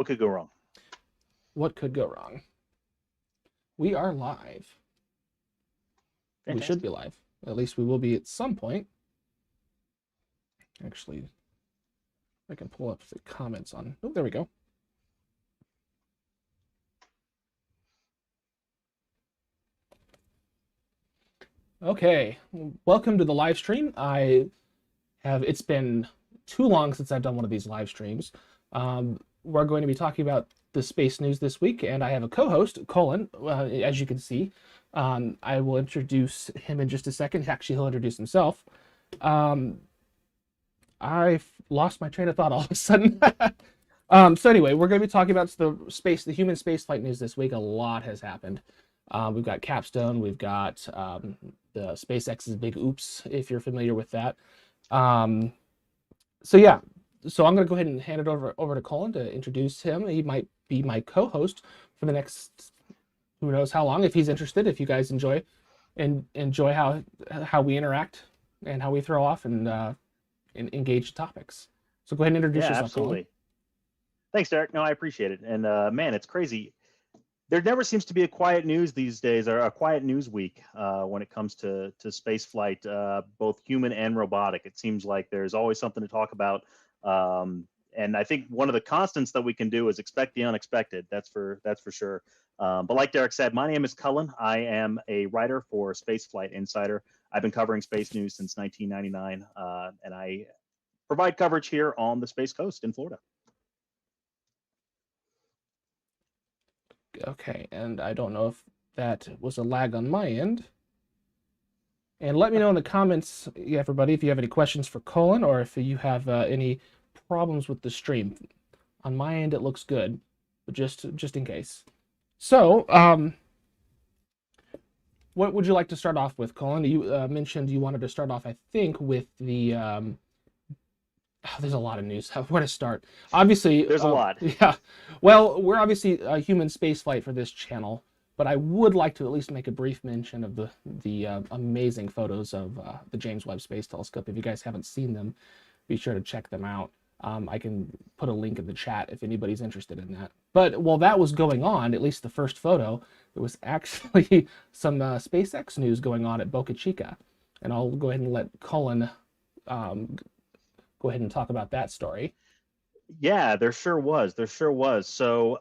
What could go wrong? What could go wrong? We are live. We should Fantastic. be live. At least we will be at some point. Actually, I can pull up the comments on. Oh, there we go. Okay, welcome to the live stream. It's been too long since I've done one of these live streams. We're going to be talking about the space news this week, and I have a co-host, Cullen, as you can see. I will introduce him in just a second. Actually, he'll introduce himself. I've lost my train of thought all of a sudden. So anyway, we're going to be talking about the human spaceflight news this week. A lot has happened. We've got CAPSTONE. We've got the SpaceX's big oops, if you're familiar with that. So yeah, so I'm going to go ahead and hand it over to Cullen to introduce him. He might be my co-host for the next, who knows how long, if he's interested. If you guys enjoy how we interact and how we throw off and engage topics. So go ahead and introduce yourself, Absolutely. Cullen. Thanks, Derek. No, I appreciate it. And man, it's crazy. There never seems to be a quiet news these days, or a quiet news week when it comes to space flight, both human and robotic. It seems like there's always something to talk about. And I think one of the constants that we can do is expect the unexpected. That's for sure. But like Derek said, my name is Cullen. I am a writer for Spaceflight Insider. I've been covering space news since 1999, and I provide coverage here on the Space Coast in Florida. Okay, and I don't know if that was a lag on my end. And let me know in the comments, everybody, if you have any questions for Cullen or if you have any problems with the stream. On my end, it looks good, but just in case. So, what would you like to start off with, Cullen? You mentioned you wanted to start off, I think, with the. There's a lot of news. Where to start? Obviously, there's a lot. Yeah. Well, we're obviously a human spaceflight for this channel, but I would like to at least make a brief mention of the amazing photos of the James Webb Space Telescope. If you guys haven't seen them, be sure to check them out. I can put a link in the chat if anybody's interested in that. But while that was going on, at least the first photo, there was actually some SpaceX news going on at Boca Chica, and I'll go ahead and let Cullen go ahead and talk about that story. Yeah, there sure was. So,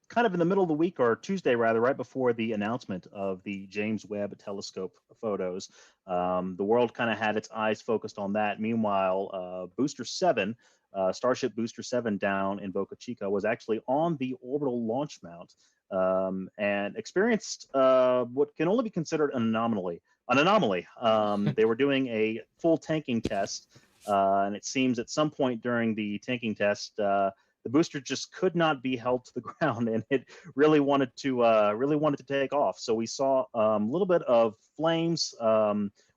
kind of in the middle of the week, or Tuesday rather, right before the announcement of the James Webb Telescope photos, the world kind of had its eyes focused on that. Meanwhile, Booster 7, Starship Booster 7 down in Boca Chica was actually on the orbital launch mount and experienced what can only be considered an anomaly. They were doing a full tanking test. And it seems at some point during the tanking test, the booster just could not be held to the ground, and it really wanted to take off. So we saw a little bit of flames.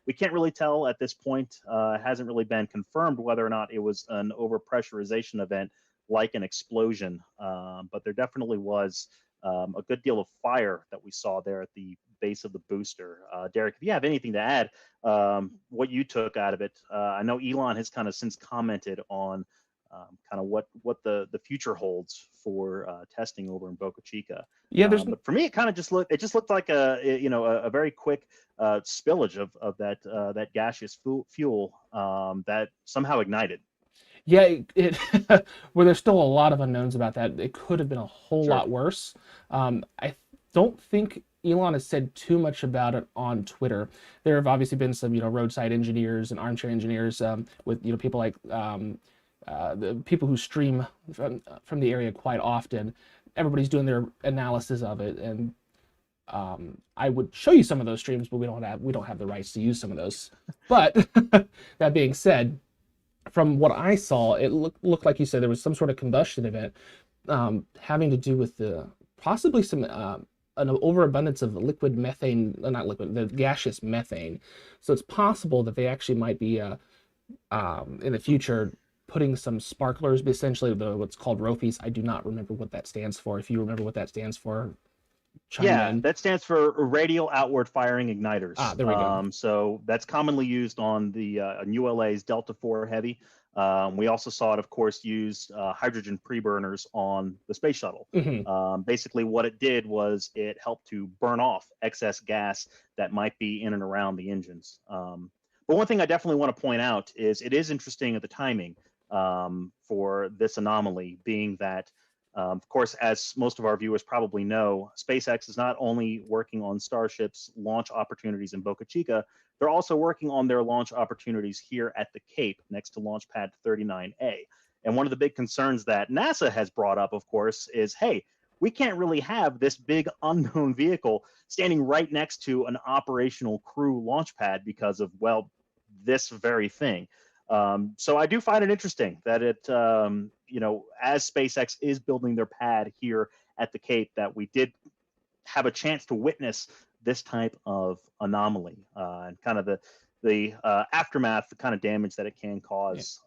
We can't really tell at this point. It hasn't really been confirmed whether or not it was an overpressurization event like an explosion, but there definitely was a good deal of fire that we saw there at the base of the booster. Derek, if you have anything to add, what you took out of it. I know Elon has kind of since commented on kind of what the future holds for testing over in Boca Chica. Yeah, but for me, it kind of just looked like a very quick spillage of that gaseous fuel that somehow ignited. Yeah, where there's still a lot of unknowns about that. It could have been a whole Sure. lot worse. I don't think Elon has said too much about it on Twitter. There have obviously been some, roadside engineers and armchair engineers with, people like the people who stream from the area quite often. Everybody's doing their analysis of it, and I would show you some of those streams, but we don't have the rights to use some of those. But that being said, from what I saw, it looked like you said there was some sort of combustion event having to do with possibly some an overabundance of liquid methane, not liquid, the gaseous methane. So it's possible that they actually might be in the future putting some sparklers, essentially what's called ROFIs. I do not remember what that stands for. If you remember what that stands for, chime in. That stands for radial outward firing igniters. There we go. So that's commonly used on the ULA's Delta IV Heavy. We also saw it, of course, used hydrogen preburners on the space shuttle. Basically, what it did was it helped to burn off excess gas that might be in and around the engines. But one thing I definitely want to point out is it is interesting at the timing for this anomaly, being that, of course, as most of our viewers probably know, SpaceX is not only working on Starship's launch opportunities in Boca Chica, they're also working on their launch opportunities here at the Cape next to Launch Pad 39A. And one of the big concerns that NASA has brought up, of course, is, hey, we can't really have this big unknown vehicle standing right next to an operational crew launch pad because of, well, this very thing. So I do find it interesting that it, as SpaceX is building their pad here at the Cape, that we did have a chance to witness this type of anomaly and kind of the aftermath, the kind of damage that it can cause,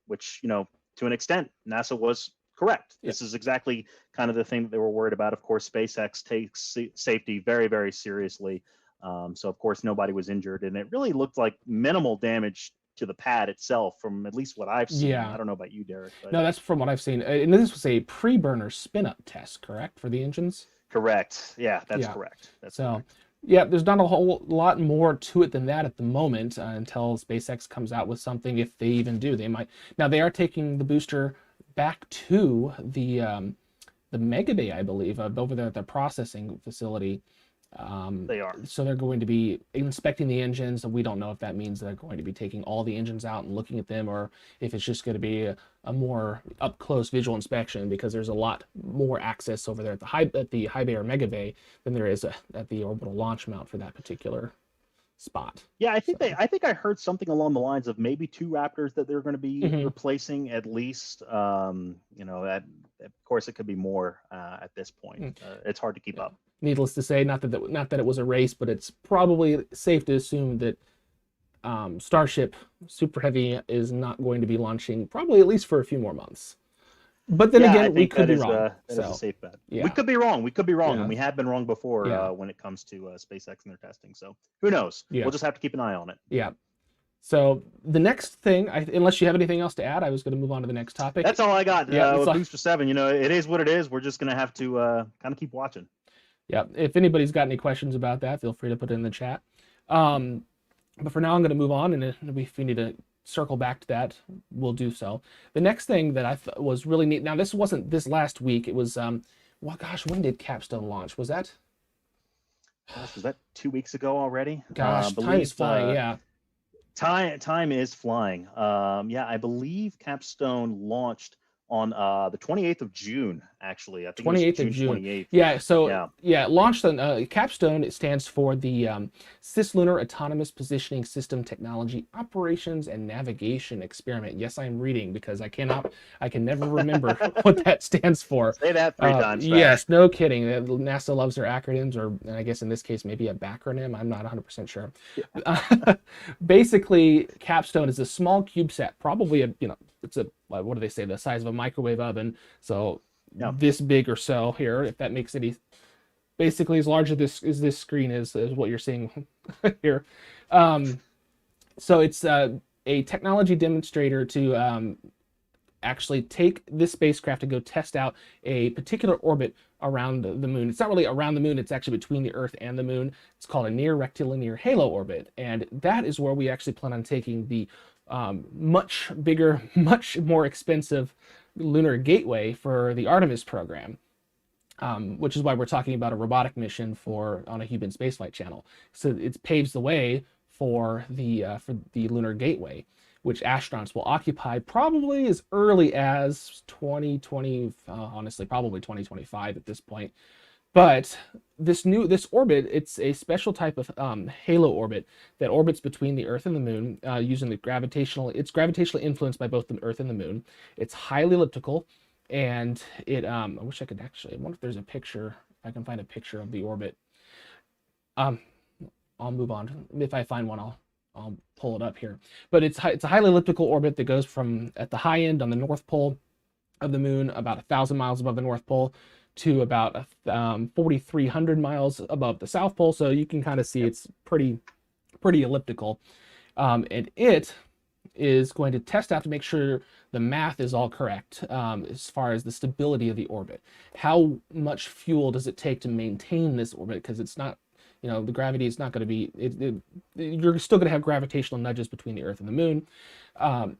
which, to an extent, NASA was correct. This is exactly kind of the thing that they were worried about. Of course, SpaceX takes safety very, very seriously. So, of course, nobody was injured, and it really looked like minimal damage to the pad itself from at least what I've seen. I don't know about you, Derek. But... No, that's from what I've seen. And this was a pre-burner spin-up test, correct, for the engines? Correct. Yeah, that's correct. That's correct. Yeah, there's not a whole lot more to it than that at the moment until SpaceX comes out with something, if they even do. They might. Now, they are taking the booster back to the Mega Bay, I believe, over there at their processing facility. They are. So they're going to be inspecting the engines, and we don't know if that means they're going to be taking all the engines out and looking at them, or if it's just going to be a more up-close visual inspection, because there's a lot more access over there at the high bay or Mega Bay than there is at the orbital launch mount for that particular spot. Yeah, I think I heard something along the lines of maybe 2 Raptors that they're going to be replacing at least. That, of course, it could be more at this point. It's hard to keep up. Needless to say, not that it was a race, but it's probably safe to assume that Starship Super Heavy is not going to be launching probably at least for a few more months. But then again, we could be wrong. That is a safe bet. Yeah. We could be wrong. And we have been wrong before when it comes to SpaceX and their testing. So who knows? We'll just have to keep an eye on it. Yeah. So the next thing, unless you have anything else to add, I was going to move on to the next topic. That's all I got. With Booster 7, it is what it is. We're just going to have to kind of keep watching. Yeah, if anybody's got any questions about that, feel free to put it in the chat. But for now, I'm going to move on, and if we need to circle back to that, we'll do so. The next thing that I thought was really neat, now this wasn't this last week, it was, when did CAPSTONE launch? Was that? Gosh, was that 2 weeks ago already? Gosh, time is flying, yeah. Time is flying. I believe CAPSTONE launched on the 28th of June, actually. I think 28th of June. 28th. Yeah, so it launched on CAPSTONE. It stands for the Cislunar Autonomous Positioning System Technology Operations and Navigation Experiment. Yes, I'm reading because I can never remember what that stands for. Say that 3 times fast. Yes, no kidding. NASA loves their acronyms, or I guess in this case maybe a backronym. I'm not 100% sure. Yeah. Basically, CAPSTONE is a small CubeSat, probably it's a, what do they say, the size of a microwave oven, so this big or so here, if that makes any, basically as large as this screen is what you're seeing here. So it's a technology demonstrator to actually take this spacecraft to go test out a particular orbit around the moon. It's not really around the moon, it's actually between the Earth and the moon. It's called a near rectilinear halo orbit, and that is where we actually plan on taking the much bigger, much more expensive lunar gateway for the Artemis program, which is why we're talking about a robotic mission on a human spaceflight channel. So it paves the way for the lunar gateway, which astronauts will occupy probably as early as 2020, honestly, probably 2025 at this point. But this orbit, it's a special type of halo orbit that orbits between the Earth and the Moon using it's gravitationally influenced by both the Earth and the Moon. It's highly elliptical, and I wish I could I wonder if there's a picture, if I can find a picture of the orbit. I'll move on. If I find one, I'll pull it up here. But it's a highly elliptical orbit that goes from at the high end on the North Pole of the Moon, about 1,000 miles above the North Pole, to about 4,300 miles above the South Pole. So you can kind of see it's pretty elliptical. And it is going to test out to make sure the math is all correct as far as the stability of the orbit. How much fuel does it take to maintain this orbit? Because it's not, the gravity is not going to be, you're still going to have gravitational nudges between the Earth and the Moon.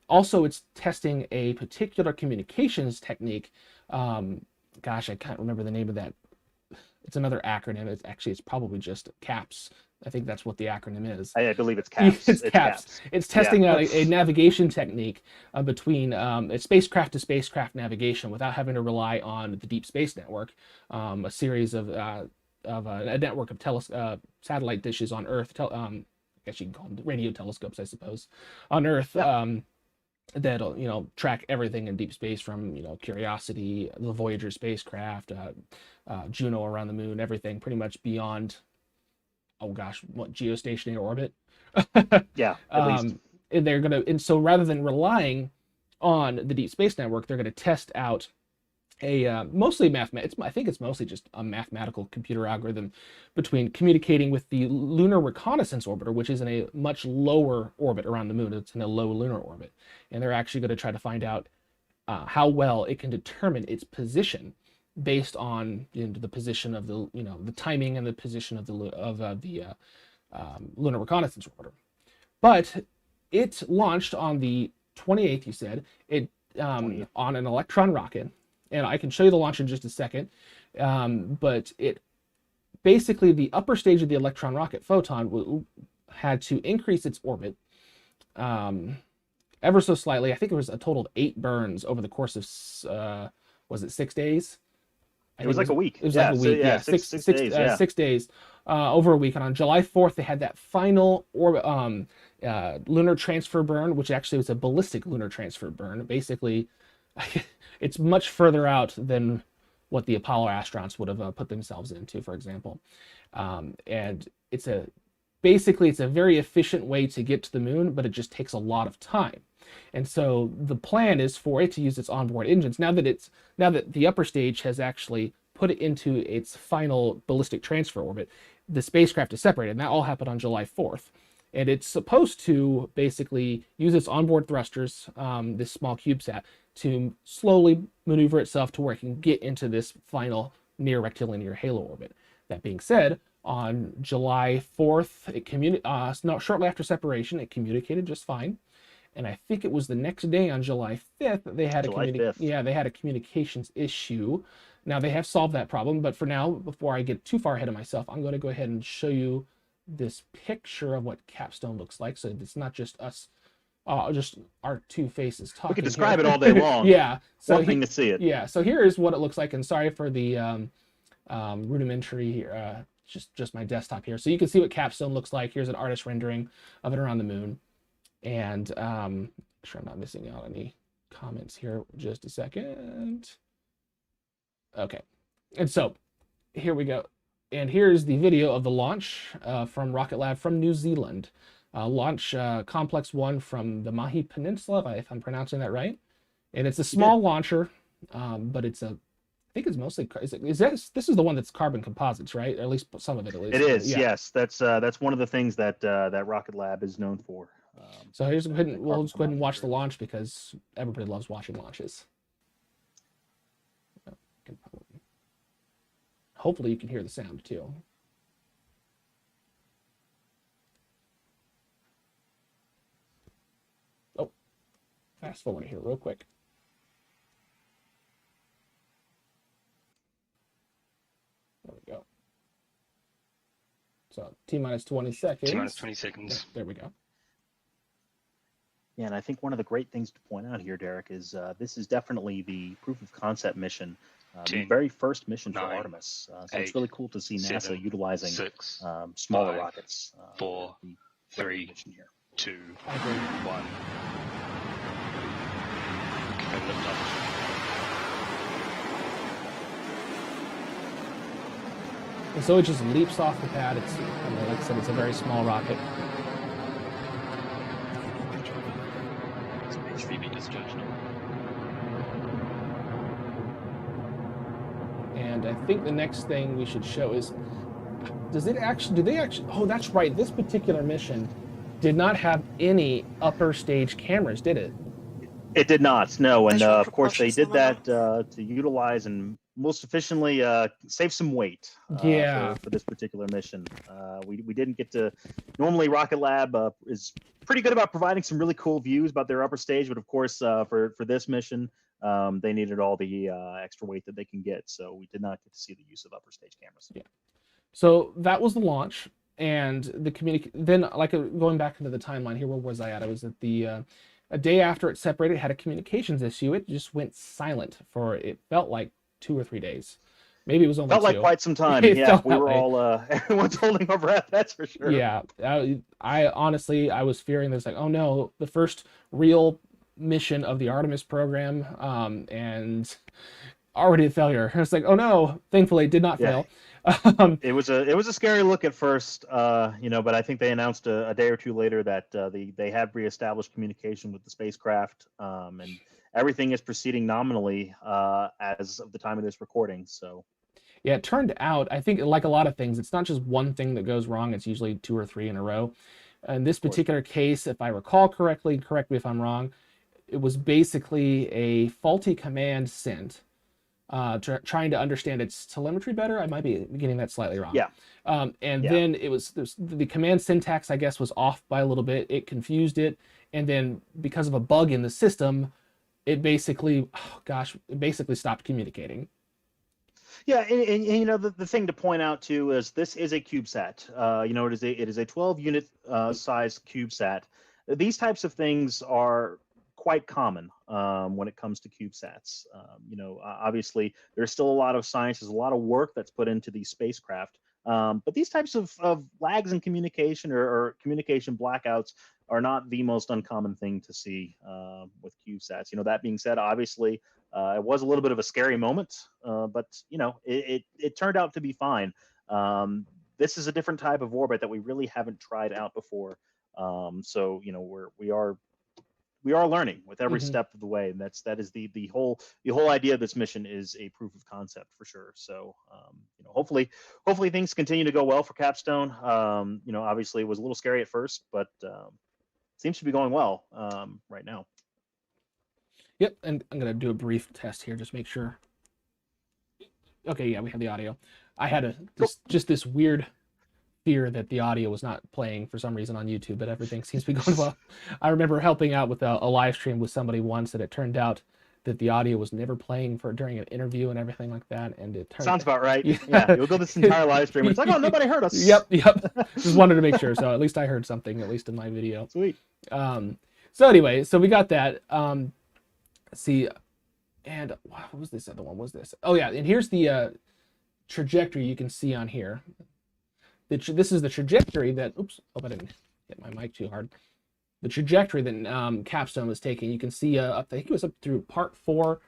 Also, it's testing a particular communications technique. Gosh, I can't remember the name of that. It's another acronym. It's probably just CAPS. I think that's what the acronym is. I believe it's CAPS. It's CAPS. It's testing out a navigation technique between spacecraft to spacecraft navigation without having to rely on the Deep Space Network, a series of a network of satellite dishes on Earth. I guess you can call them radio telescopes, I suppose, on Earth. That'll track everything in deep space from Curiosity, the Voyager spacecraft, Juno around the Moon, everything pretty much beyond, oh gosh, what, geostationary orbit. Yeah, at least. And so rather than relying on the Deep Space Network, they're going to test out a mostly I think it's mostly just a mathematical computer algorithm between communicating with the Lunar Reconnaissance Orbiter, which is in a much lower orbit around the Moon. It's in a low lunar orbit, and they're actually going to try to find out how well it can determine its position based on the position of the timing and the position of the Lunar Reconnaissance Orbiter. But it launched on the 28th. You said it on an Electron rocket. And I can show you the launch in just a second, but it basically, the upper stage of the Electron rocket, Photon, had to increase its orbit ever so slightly. I think it was a total of 8 burns over the course of, was it 6 days? It was like a week. It was like a week, yeah. 6 days, 6 days, over a week. And on July 4th, they had that final lunar transfer burn, which actually was a ballistic lunar transfer burn. Basically, it's much further out than what the Apollo astronauts would have put themselves into, for example. And it's a very efficient way to get to the Moon, but it just takes a lot of time. And so the plan is for it to use its onboard engines. Now that the upper stage has actually put it into its final ballistic transfer orbit, the spacecraft is separated, and that all happened on July 4th. And it's supposed to basically use its onboard thrusters, this small CubeSat, to slowly maneuver itself to where it can get into this final near rectilinear halo orbit. That being said, on July 4th, shortly after separation, it communicated just fine. And I think it was the next day on July 5th that they had they had a communications issue. Now they have solved that problem, but for now, before I get too far ahead of myself, I'm going to go ahead and show you this picture of what CAPSTONE looks like, so it's not just us, just our two faces talking. We could describe it all day long. Yeah, so one thing to see it. Yeah, so here is what it looks like, and sorry for the rudimentary here, just my desktop here. So you can see what CAPSTONE looks like. Here's an artist rendering of it around the Moon, and make sure I'm not missing out any comments here. Just a second. Okay, and so here we go. And here's the video of the launch from Rocket Lab from New Zealand. Launch Complex 1 from the Mahi Peninsula, if I'm pronouncing that right. And it's a small launcher, but I think it's mostly, this is the one that's carbon composites, right? Or at least some of it, at least. It is, yeah. Yes. That's one of the things that Rocket Lab is known for. So we'll just go ahead and watch the launch because everybody loves watching launches. Hopefully you can hear the sound too. Oh, fast forward here real quick. There we go. So T-minus 20 seconds. T-minus 20 seconds. There we go. Yeah, and I think one of the great things to point out here, Derek, is this is definitely the proof of concept mission. The very first mission for Artemis. So it's really cool to see NASA utilizing smaller rockets. 4, 3, 2, 1. Okay, lift off. And so it just leaps off the pad. It's, like I said, it's a very small rocket. And I think the next thing we should show is, oh, that's right, this particular mission did not have any upper stage cameras, did it? It did not, no, and Visual of course they proportions, did no, no, that to utilize and most efficiently save some weight Yeah. for this particular mission. We didn't get to. Normally, Rocket Lab is pretty good about providing some really cool views about their upper stage, but of course, for this mission, they needed all the extra weight that they can get, so we did not get to see the use of upper stage cameras. Yeah. So that was the launch, and then like going back into the timeline here, where was I at? I was at the a day after it separated, it had a communications issue. It just went silent for, it felt like 2 or 3 days. Maybe it was only Felt 2. like quite some time. It Yeah, felt we that were way. all everyone's holding our breath. That's for sure. Yeah, I honestly, I was fearing this, like, oh no, the first real mission of the Artemis program, and already a failure. It's like, oh no, thankfully it did not Yeah. fail. It was a scary look at first, but I think they announced a day or two later that they had reestablished communication with the spacecraft, and everything is proceeding nominally as of the time of this recording. So Yeah, it turned out, I think, like a lot of things, it's not just one thing that goes wrong, it's usually 2 or 3 in a row. In this particular case, if I recall correctly, correct me if I'm wrong, it was basically a faulty command sent, trying to understand its telemetry better. I might be getting that slightly wrong. yeah, And yeah. then the command syntax, I guess, was off by a little bit. It confused it. And then because of a bug in the system, it basically, it basically stopped communicating. Yeah, and the thing to point out too is this is a CubeSat. It is a 12 unit size CubeSat. These types of things are quite common when it comes to CubeSats. Obviously there's still a lot of science, there's a lot of work that's put into these spacecraft. But these types of lags in communication or communication blackouts are not the most uncommon thing to see with CubeSats. That being said, obviously it was a little bit of a scary moment, but it turned out to be fine. This is a different type of orbit that we really haven't tried out before. So we are learning with every step of the way, and that is the whole idea of this mission is a proof of concept for sure. So hopefully things continue to go well for Capstone. Obviously it was a little scary at first, but seems to be going well right now. Yep, and I'm gonna do a brief test here, just make sure. Okay, yeah, we have the audio. I had just this weird fear that the audio was not playing for some reason on YouTube, but everything seems to be going well. I remember helping out with a live stream with somebody once, and it turned out that the audio was never playing during an interview and everything like that, and it sounds about right. Yeah, you'll go this entire live stream, and it's like, oh, nobody heard us. Yep. Just wanted to make sure, so at least I heard something, at least in my video. Sweet. So anyway, so we got that. Let's see, and what was this other one? What was this? Oh yeah, and here's the trajectory you can see on here. This is the trajectory that, oops, hope I didn't hit my mic too hard. The trajectory that Capstone was taking. You can see up, I think it was up through part 4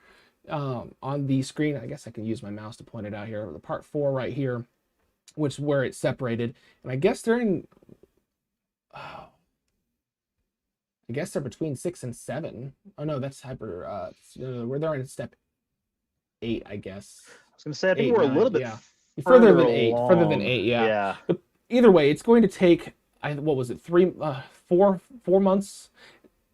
on the screen. I guess I can use my mouse to point it out here. The part 4 right here, which is where it separated. And I guess they're between 6 and 7. Oh no, that's where they're in step 8, I guess. I was gonna say, I think we're a little bit further than 8. Further than 8, yeah. Yeah. But either way, it's going to take, what was it, 4 months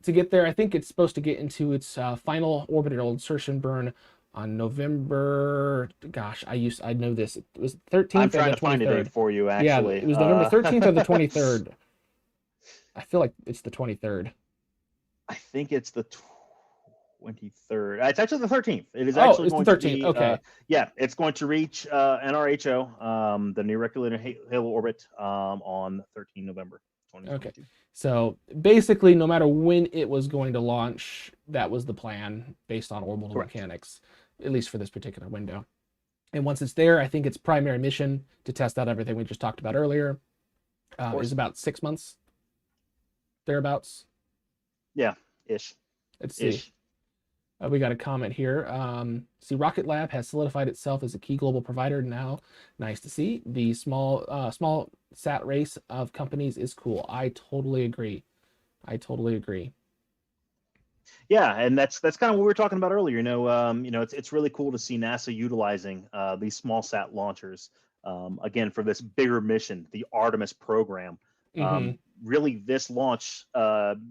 to get there. I think it's supposed to get into its final orbital insertion burn on November. Gosh, I know this. It was 13th. I'm trying to find a date for you, actually. Yeah, it was November 13th or the 23rd. I feel like it's the 23rd. I think it's the 23rd. It's actually the 13th. It is actually it's going the 13th. To be, okay. Yeah, it's going to reach NRHO, the Near Reticulated Halo Orbit, on 13 November 2022. Okay. So basically, no matter when it was going to launch, that was the plan based on orbital mechanics, at least for this particular window. And once it's there, I think its primary mission to test out everything we just talked about earlier is about 6 months, thereabouts. Yeah, ish. Let's see. We got a comment here. See, Rocket Lab has solidified itself as a key global provider now. Nice to see. The small sat race of companies is cool. I totally agree. Yeah, and that's kind of what we were talking about earlier. It's really cool to see NASA utilizing these small sat launchers again for this bigger mission, the Artemis program. Really, this launch, by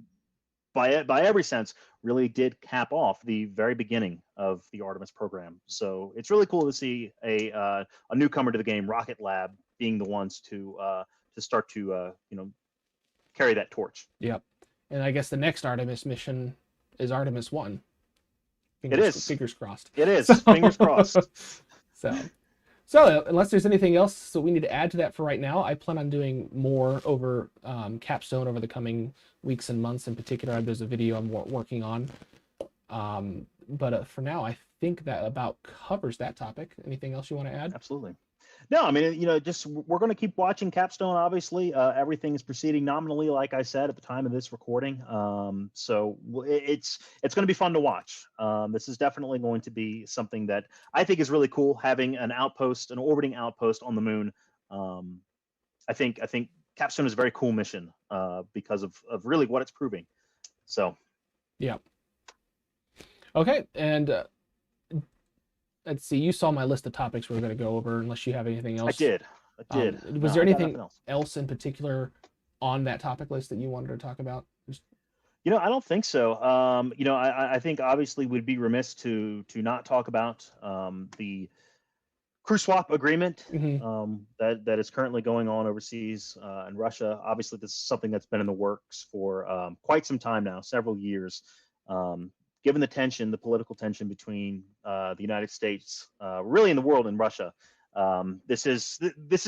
every sense, really did cap off the very beginning of the Artemis program. So it's really cool to see a newcomer to the game, Rocket Lab, being the ones to start to carry that torch. Yep. And I guess the next Artemis mission is Artemis 1. Fingers crossed. It is. Fingers crossed. So unless there's anything else so we need to add to that for right now, I plan on doing more over Capstone over the coming weeks and months. In particular, there's a video I'm working on. But for now, I think that about covers that topic. Anything else you want to add? Absolutely. No, I mean, just we're going to keep watching Capstone. Obviously, everything is proceeding nominally, like I said at the time of this recording. So it's going to be fun to watch. This is definitely going to be something that I think is really cool. Having an orbiting outpost on the moon. I think Capstone is a very cool mission because of really what it's proving. So, yeah. Okay, and. Let's see. You saw my list of topics we're going to go over. Unless you have anything else. I did. Was there anything else in particular on that topic list that you wanted to talk about? I don't think so. I think obviously we'd be remiss to not talk about the crew swap agreement that is currently going on overseas in Russia. Obviously, this is something that's been in the works for quite some time now, several years. Given the political tension between the United States, really in the world, and Russia, this is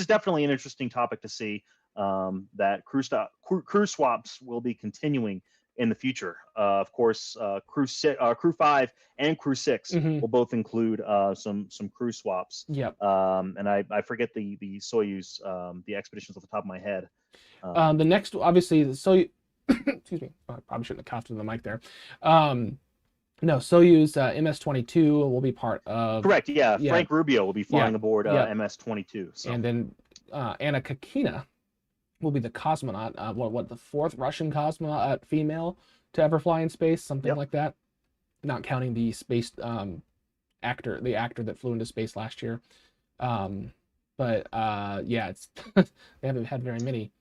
definitely an interesting topic to see that crew swaps will be continuing in the future. Of course, Crew 5 and Crew 6 will both include some crew swaps. Yep. And I forget the Soyuz, the expeditions off the top of my head. The next, obviously, the Soyuz. Excuse me. I probably shouldn't have coughed in the mic there. No, Soyuz MS-22 will be part of. Correct. Yeah, Frank Rubio will be flying aboard MS-22. So. And then Anna Kakina will be the cosmonaut. The fourth Russian cosmonaut female to ever fly in space, something like that. Not counting the space actor that flew into space last year. But it's they haven't had very many.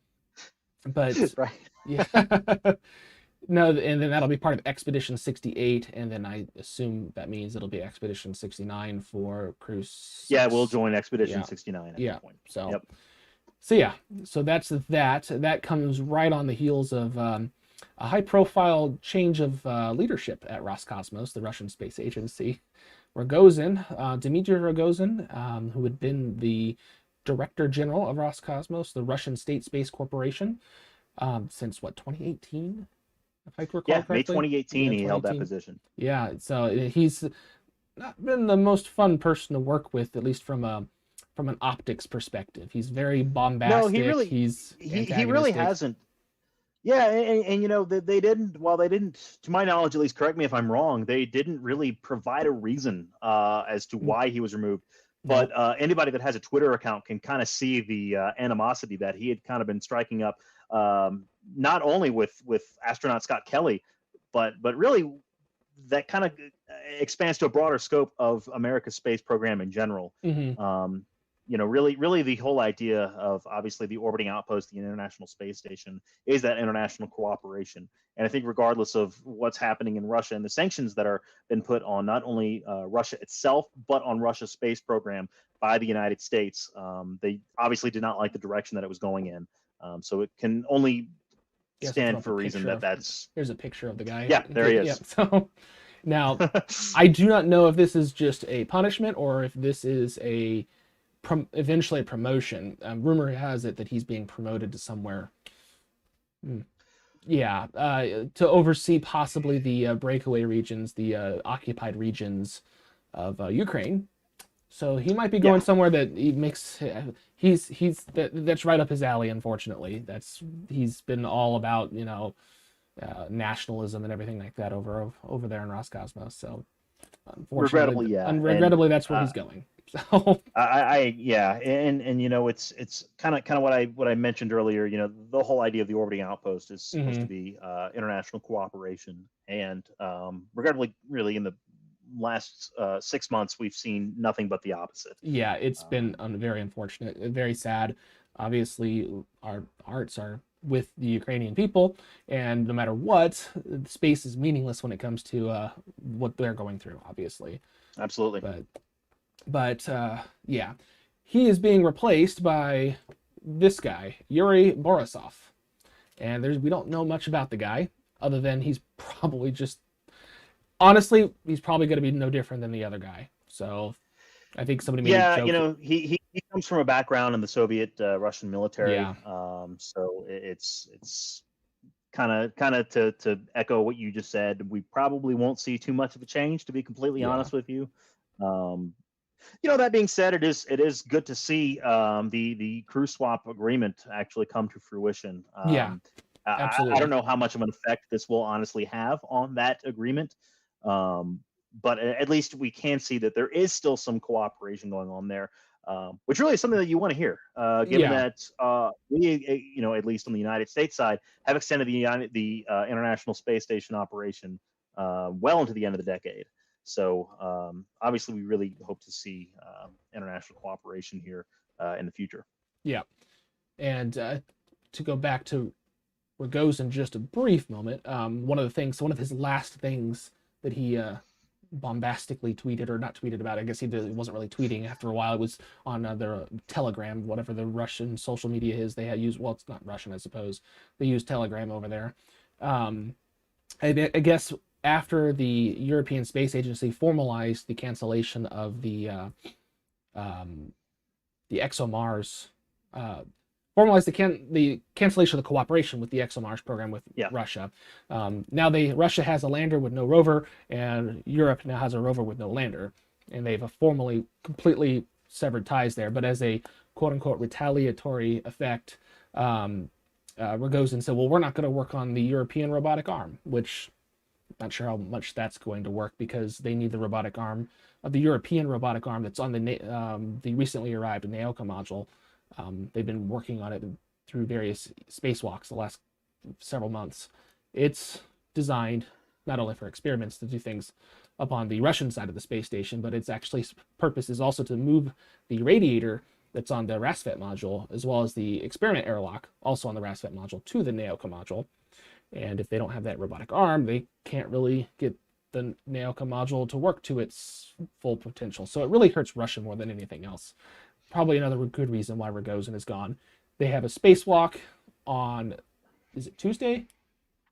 But right. Yeah. No, and then that'll be part of Expedition 68, and then I assume that means it'll be Expedition 69 for Crew 6. Yeah, we'll join Expedition 69 at that point. So that's that. That comes right on the heels of a high-profile change of leadership at Roscosmos, the Russian space agency. Dmitry Rogozin, who had been the Director General of Roscosmos, the Russian State Space Corporation, since 2018? If I recall correctly. May 2018 he held that position. Yeah, so he's not been the most fun person to work with, at least from an optics perspective. He's very bombastic. No, he really hasn't. Yeah, and they didn't. Well, they didn't, to my knowledge, at least. Correct me if I'm wrong. They didn't really provide a reason as to why he was removed. But anybody that has a Twitter account can kind of see the animosity that he had kind of been striking up. Not only with astronaut Scott Kelly, but really that kind of expands to a broader scope of America's space program in general. Really the whole idea of obviously the orbiting outpost, the International Space Station, is that international cooperation. And I think regardless of what's happening in Russia and the sanctions that are been put on not only Russia itself, but on Russia's space program by the United States, they obviously did not like the direction that it was going in. So it can only stand for a reason that's. Here's a picture of the guy. Yeah, there he is. Yeah, so now, I do not know if this is just a punishment or if this is eventually a promotion. Rumor has it that he's being promoted to somewhere. To oversee possibly the breakaway regions, the occupied regions of Ukraine. So he might be going somewhere that he makes. That's right up his alley. Unfortunately, he's been all about nationalism and everything like that over there in Roscosmos. So unfortunately, regrettably, that's where he's going. So it's kind of what I mentioned earlier. The whole idea of the orbiting outpost is supposed to be international cooperation, and regrettably, really in the last 6 months, we've seen nothing but the opposite. Yeah, it's been very unfortunate, very sad. Obviously, our hearts are with the Ukrainian people, and no matter what, space is meaningless when it comes to what they're going through, obviously. Absolutely. But yeah, he is being replaced by this guy, Yuri Borisov, and we don't know much about the guy other than he's probably just, honestly, he's probably going to be no different than the other guy. So I think somebody made a joke. You know, he comes from a background in the Soviet Russian military. Yeah. So it's kind of to echo what you just said. We probably won't see too much of a change, to be completely honest with you. You know, that being said, it is good to see the crew swap agreement actually come to fruition. Absolutely. I don't know how much of an effect this will honestly have on that agreement. But at least we can see that there is still some cooperation going on there, which really is something that you want to hear, given that we, you know, at least on the United States side, have extended the International Space Station operation well into the end of the decade. So obviously, we really hope to see international cooperation here in the future. Yeah. And to go back to Rogozin just a brief moment, one of his last things that he bombastically tweeted, or not tweeted about, I guess he wasn't really tweeting after a while, it was on their Telegram, whatever the Russian social media is they had used. Well, it's not Russian, I suppose. They use Telegram over there. I guess after the European Space Agency formalized the cancellation of the ExoMars, formalized the cancellation of the cooperation with the ExoMars program with Russia. Now Russia has a lander with no rover, and Europe now has a rover with no lander, and they've formally completely severed ties there. But as a quote-unquote retaliatory effect, Rogozin said, well, we're not going to work on the European robotic arm, which I'm not sure how much that's going to work, because they need the robotic arm, the European robotic arm that's on the recently arrived Naoka module. They've been working on it through various spacewalks the last several months. It's designed not only for experiments to do things up on the Russian side of the space station, but its actually purpose is also to move the radiator that's on the Rassvet module, as well as the experiment airlock, also on the Rassvet module, to the Naoka module. And if they don't have that robotic arm, they can't really get the Naoka module to work to its full potential. So it really hurts Russia more than anything else. Probably another good reason why Rogozin is gone. They have a spacewalk on, is it Tuesday?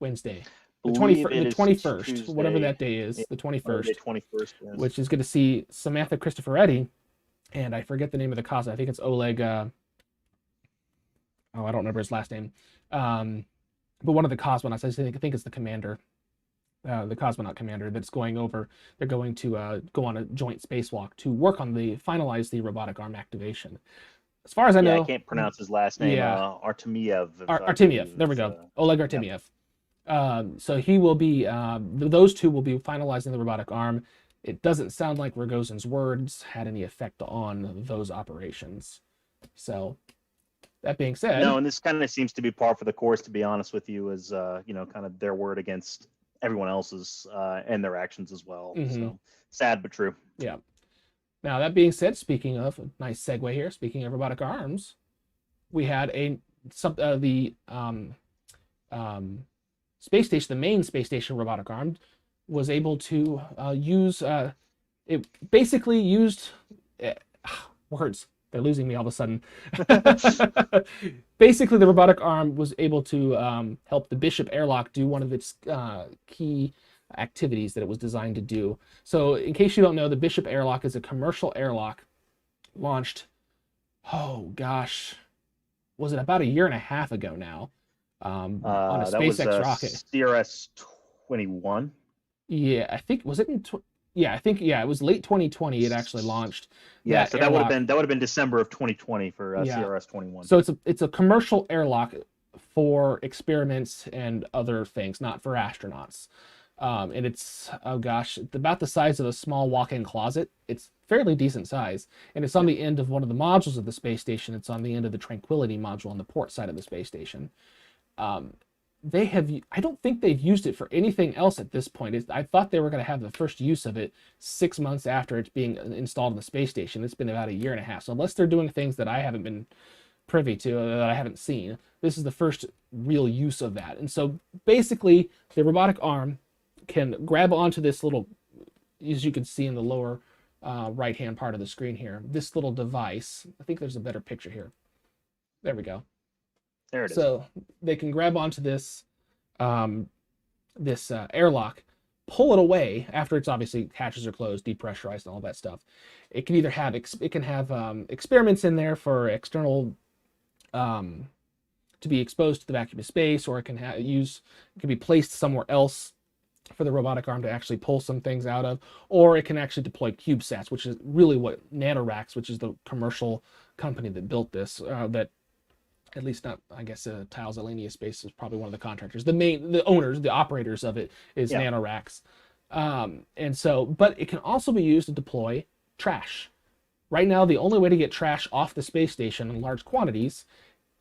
Wednesday. The 21st, Tuesday, whatever that day is, the 21st, 21st, yes. Which is going to see Samantha Cristoforetti, and I forget the name of the cosmonaut. I think it's Oleg, I don't remember his last name. But one of the cosmonauts, I think it's the commander, the cosmonaut commander that's going over. They're going to go on a joint spacewalk to work on finalize the robotic arm activation. As far as I know, I can't pronounce his last name. Artemiev. Artemiev. There we go. Oleg Artemiev. So he will be. Those two will be finalizing the robotic arm. It doesn't sound like Rogozin's words had any effect on those operations. So, that being said, no, and this kind of seems to be par for the course, to be honest with you, is kind of their word against everyone else's and their actions as well. Mm-hmm. So sad but true. Yeah. Now, that being said, speaking of, nice segue here, speaking of robotic arms, we had the space station, the main space station robotic arm, was able to use, it basically used, words, they're losing me all of a sudden. Basically, the robotic arm was able to help the Bishop airlock do one of its key activities that it was designed to do. So in case you don't know, the Bishop airlock is a commercial airlock launched, was it about a year and a half ago now, on a SpaceX rocket. CRS-21. Yeah, I think, was it in it was late 2020 it actually launched. Yeah, so that would have been December of 2020 for CRS-21. So it's a commercial airlock for experiments and other things, not for astronauts. And it's about the size of a small walk-in closet. It's fairly decent size, and it's on the end of one of the modules of the space station. It's on the end of the Tranquility module on the port side of the space station. I don't think they've used it for anything else at this point. I thought they were going to have the first use of it 6 months after it's being installed in the space station. It's been about a year and a half. So unless they're doing things that I haven't been privy to, that I haven't seen, this is the first real use of that. And so basically the robotic arm can grab onto this little, as you can see in the lower right hand part of the screen here, this little device. I think there's a better picture here. There we go. There it is. So they can grab onto this airlock, pull it away after it's obviously hatches are closed, depressurized, and all that stuff. It can either have experiments in there for external to be exposed to the vacuum of space, or it can be placed somewhere else for the robotic arm to actually pull some things out of, or it can actually deploy CubeSats, which is really what NanoRacks, which is the commercial company that built this, that at least not, I guess, Tiles Alenia Space is probably one of the contractors. The owners, the operators of it is NanoRacks. And so, but it can also be used to deploy trash. Right now, the only way to get trash off the space station in large quantities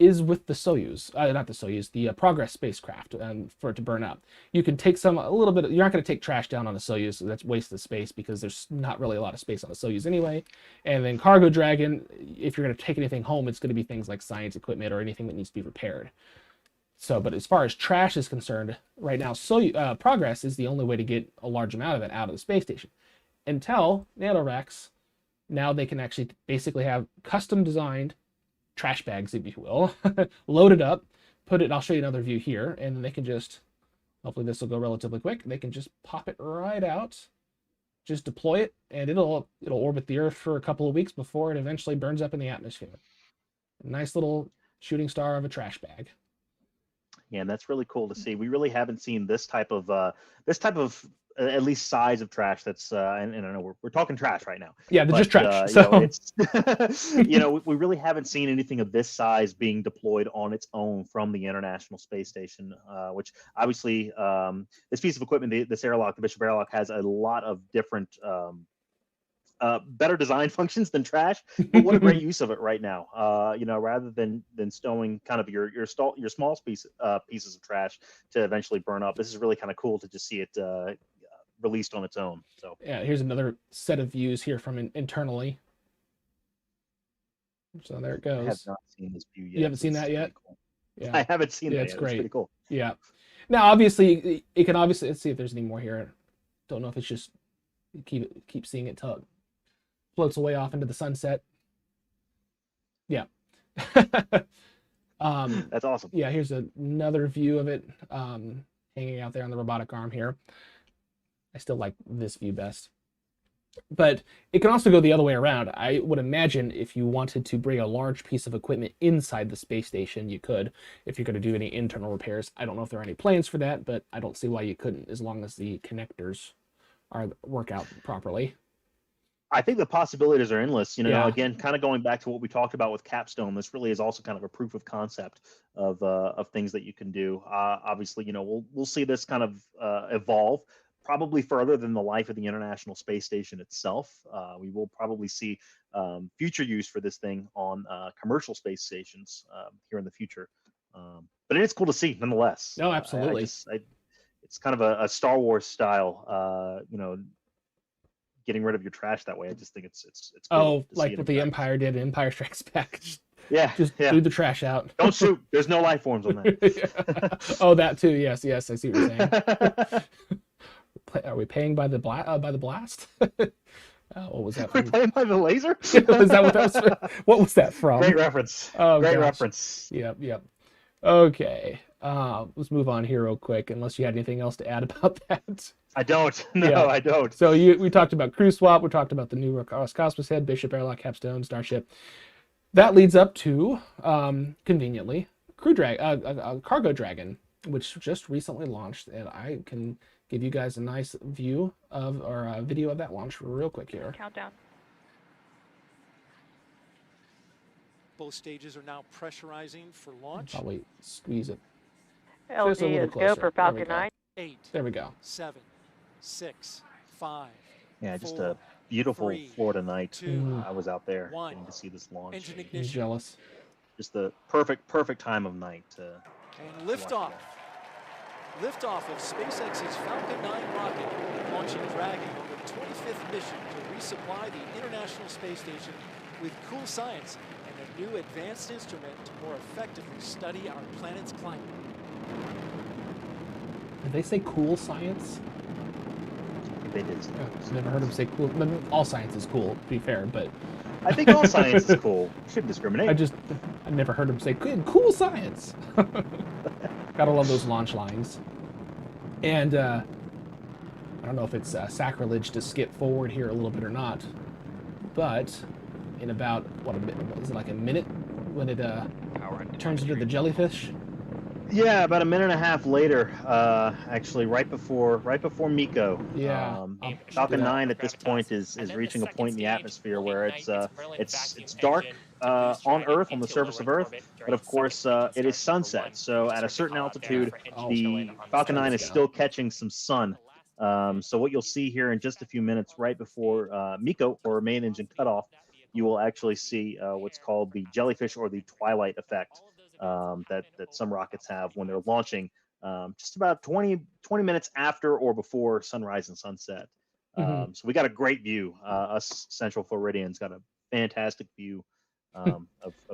is with the the Progress spacecraft, for it to burn up. You can take a little bit, you're not going to take trash down on the Soyuz, so that's waste of space because there's not really a lot of space on the Soyuz anyway. And then Cargo Dragon, if you're going to take anything home, it's going to be things like science equipment or anything that needs to be repaired. So, but as far as trash is concerned, right now, Progress is the only way to get a large amount of it out of the space station. Until NanoRacks, now they can actually basically have custom designed trash bags, if you will, load it up, put it, I'll show you another view here, and then they can just, hopefully this will go relatively quick, they can just pop it right out, just deploy it, and it'll orbit the Earth for a couple of weeks before it eventually burns up in the atmosphere. A nice little shooting star of a trash bag. Yeah, and that's really cool to see. We really haven't seen this type of at least size of trash that's and I know we're talking trash right now. Yeah, they're just trash. We really haven't seen anything of this size being deployed on its own from the International Space Station, which obviously this piece of equipment, this airlock, the Bishop airlock, has a lot of different better design functions than trash, but what a great use of it right now. Rather than stowing kind of your small pieces of trash to eventually burn up, this is really kind of cool to just see it released on its own. So yeah, here's another set of views here from internally. So there it goes. I have not seen this view yet. You haven't seen that yet? Cool. Yeah, I haven't seen that it's yet. great. It's pretty cool. Yeah. Now, obviously, it can let's see if there's any more here. Don't know if it's just keep seeing it till it floats away off into the sunset. Yeah. That's awesome. Yeah, here's another view of it hanging out there on the robotic arm here. I still like this view best. But it can also go the other way around. I would imagine if you wanted to bring a large piece of equipment inside the space station, you could, if you're going to do any internal repairs. I don't know if there are any plans for that, but I don't see why you couldn't, as long as the connectors work out properly. I think the possibilities are endless. Yeah. Again, kind of going back to what we talked about with CAPSTONE, this really is also kind of a proof of concept of things that you can do. Obviously, we'll see this kind of evolve probably further than the life of the International Space Station itself. We will probably see future use for this thing on commercial space stations here in the future. But it is cool to see nonetheless. No, absolutely. It's kind of a Star Wars style, getting rid of your trash that way. I just think it's cool like what the Empire did in Empire Strikes Back. Just do the trash out. Don't shoot. There's no life forms on that. Oh, that too. Yes, I see what you're saying. Are we paying by the blast? What was that? We're playing by the laser? Is that what that was? What was that from? Great reference. Oh, great gosh. reference. Yep. Okay. Let's move on here real quick, unless you had anything else to add about that. I don't. No, I don't. So we talked about crew swap. We talked about the new Cosmos head, Bishop airlock, Capstone, Starship. That leads up to, conveniently, Cargo Dragon, which just recently launched, and I can give you guys a nice view of, or a video of that launch real quick here. Countdown. Both stages are now pressurizing for launch. Probably squeeze it. LG Just a little is go closer. for Falcon 9. 8. There we go. 7, 6, 5. Yeah, just 4, a beautiful 3, Florida night. 2, I was out there 1. getting to see this launch. Engine He's ignition. jealous. Just the perfect time of night to And liftoff. Liftoff of SpaceX's Falcon 9 rocket, launching Dragon on the 25th mission to resupply the International Space Station with cool science and a new advanced instrument to more effectively study our planet's climate. Did they say cool science? They did. Oh, I've never heard them say cool. I mean, all science is cool, to be fair, but I think all science is cool. You shouldn't discriminate. I never heard them say cool science. Gotta love those launch lines. And I don't know if it's sacrilege to skip forward here a little bit or not, but in about what is it, like a minute when it turns into the jellyfish? Yeah, about a minute and a half later, actually, right before Miko. Yeah. Falcon 9 at this point is reaching a point in the atmosphere where it's dark on Earth, on the surface of Earth, but of course it is sunset. So at a certain altitude, the Falcon 9 is still catching some sun. So what you'll see here in just a few minutes, right before Miko, or main engine cutoff, you will actually see what's called the jellyfish or the twilight effect. That some rockets have when they're launching just about 20 minutes after or before sunrise and sunset. So we got a great view. Us Central Floridians got a fantastic view of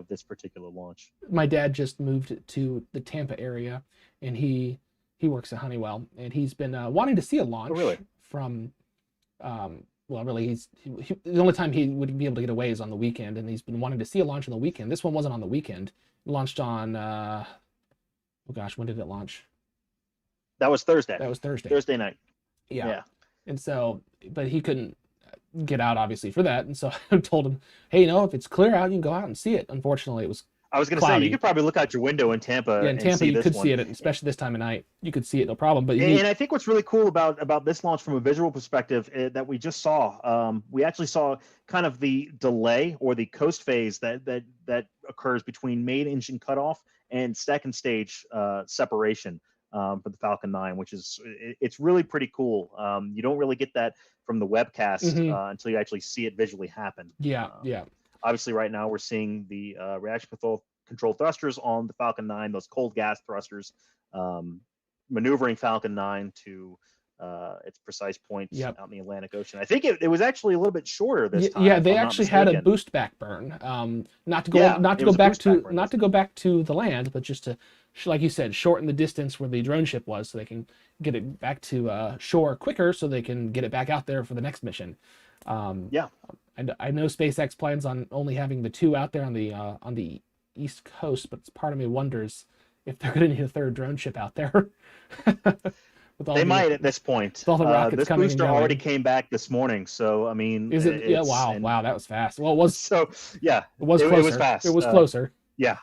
this particular launch. My dad just moved to the Tampa area, and he works at Honeywell, and he's been wanting to see a launch from. Well, really, the only time he would be able to get away is on the weekend, and he's been wanting to see a launch on the weekend. This one wasn't on the weekend. It launched on, oh gosh, when did it launch? That was Thursday. Thursday night. Yeah. And so, but he couldn't get out, obviously, for that. And so I told him, hey, if it's clear out, you can go out and see it. Unfortunately, it was I was going to say, you could probably look out your window in Tampa. Yeah, in Tampa, you could see it, especially this time of night. You could see it, no problem. But and I think what's really cool about this launch from a visual perspective that we just saw, we actually saw kind of the delay or the coast phase that occurs between main engine cutoff and second stage separation for the Falcon 9, which is it's really pretty cool. You don't really get that from the webcast until you actually see it visually happen. Yeah. Obviously, right now we're seeing the reaction control thrusters on the Falcon 9, those cold gas thrusters, maneuvering Falcon 9 to its precise points out in the Atlantic Ocean. I think it was actually a little bit shorter this time. Yeah, they actually had a boost back burn. Not to go back to the land, but just to, like you said, shorten the distance where the drone ship was, so they can get it back to shore quicker, so they can get it back out there for the next mission. I know SpaceX plans on only having the 2 out there on the East Coast, but part of me wonders if they're going to need a third drone ship out there. They might at this point. With all the rockets this coming booster already came back this morning, so I mean, is it? Yeah, wow, that was fast. Well, it was. So yeah, it was closer. It was fast. It was closer. Yeah.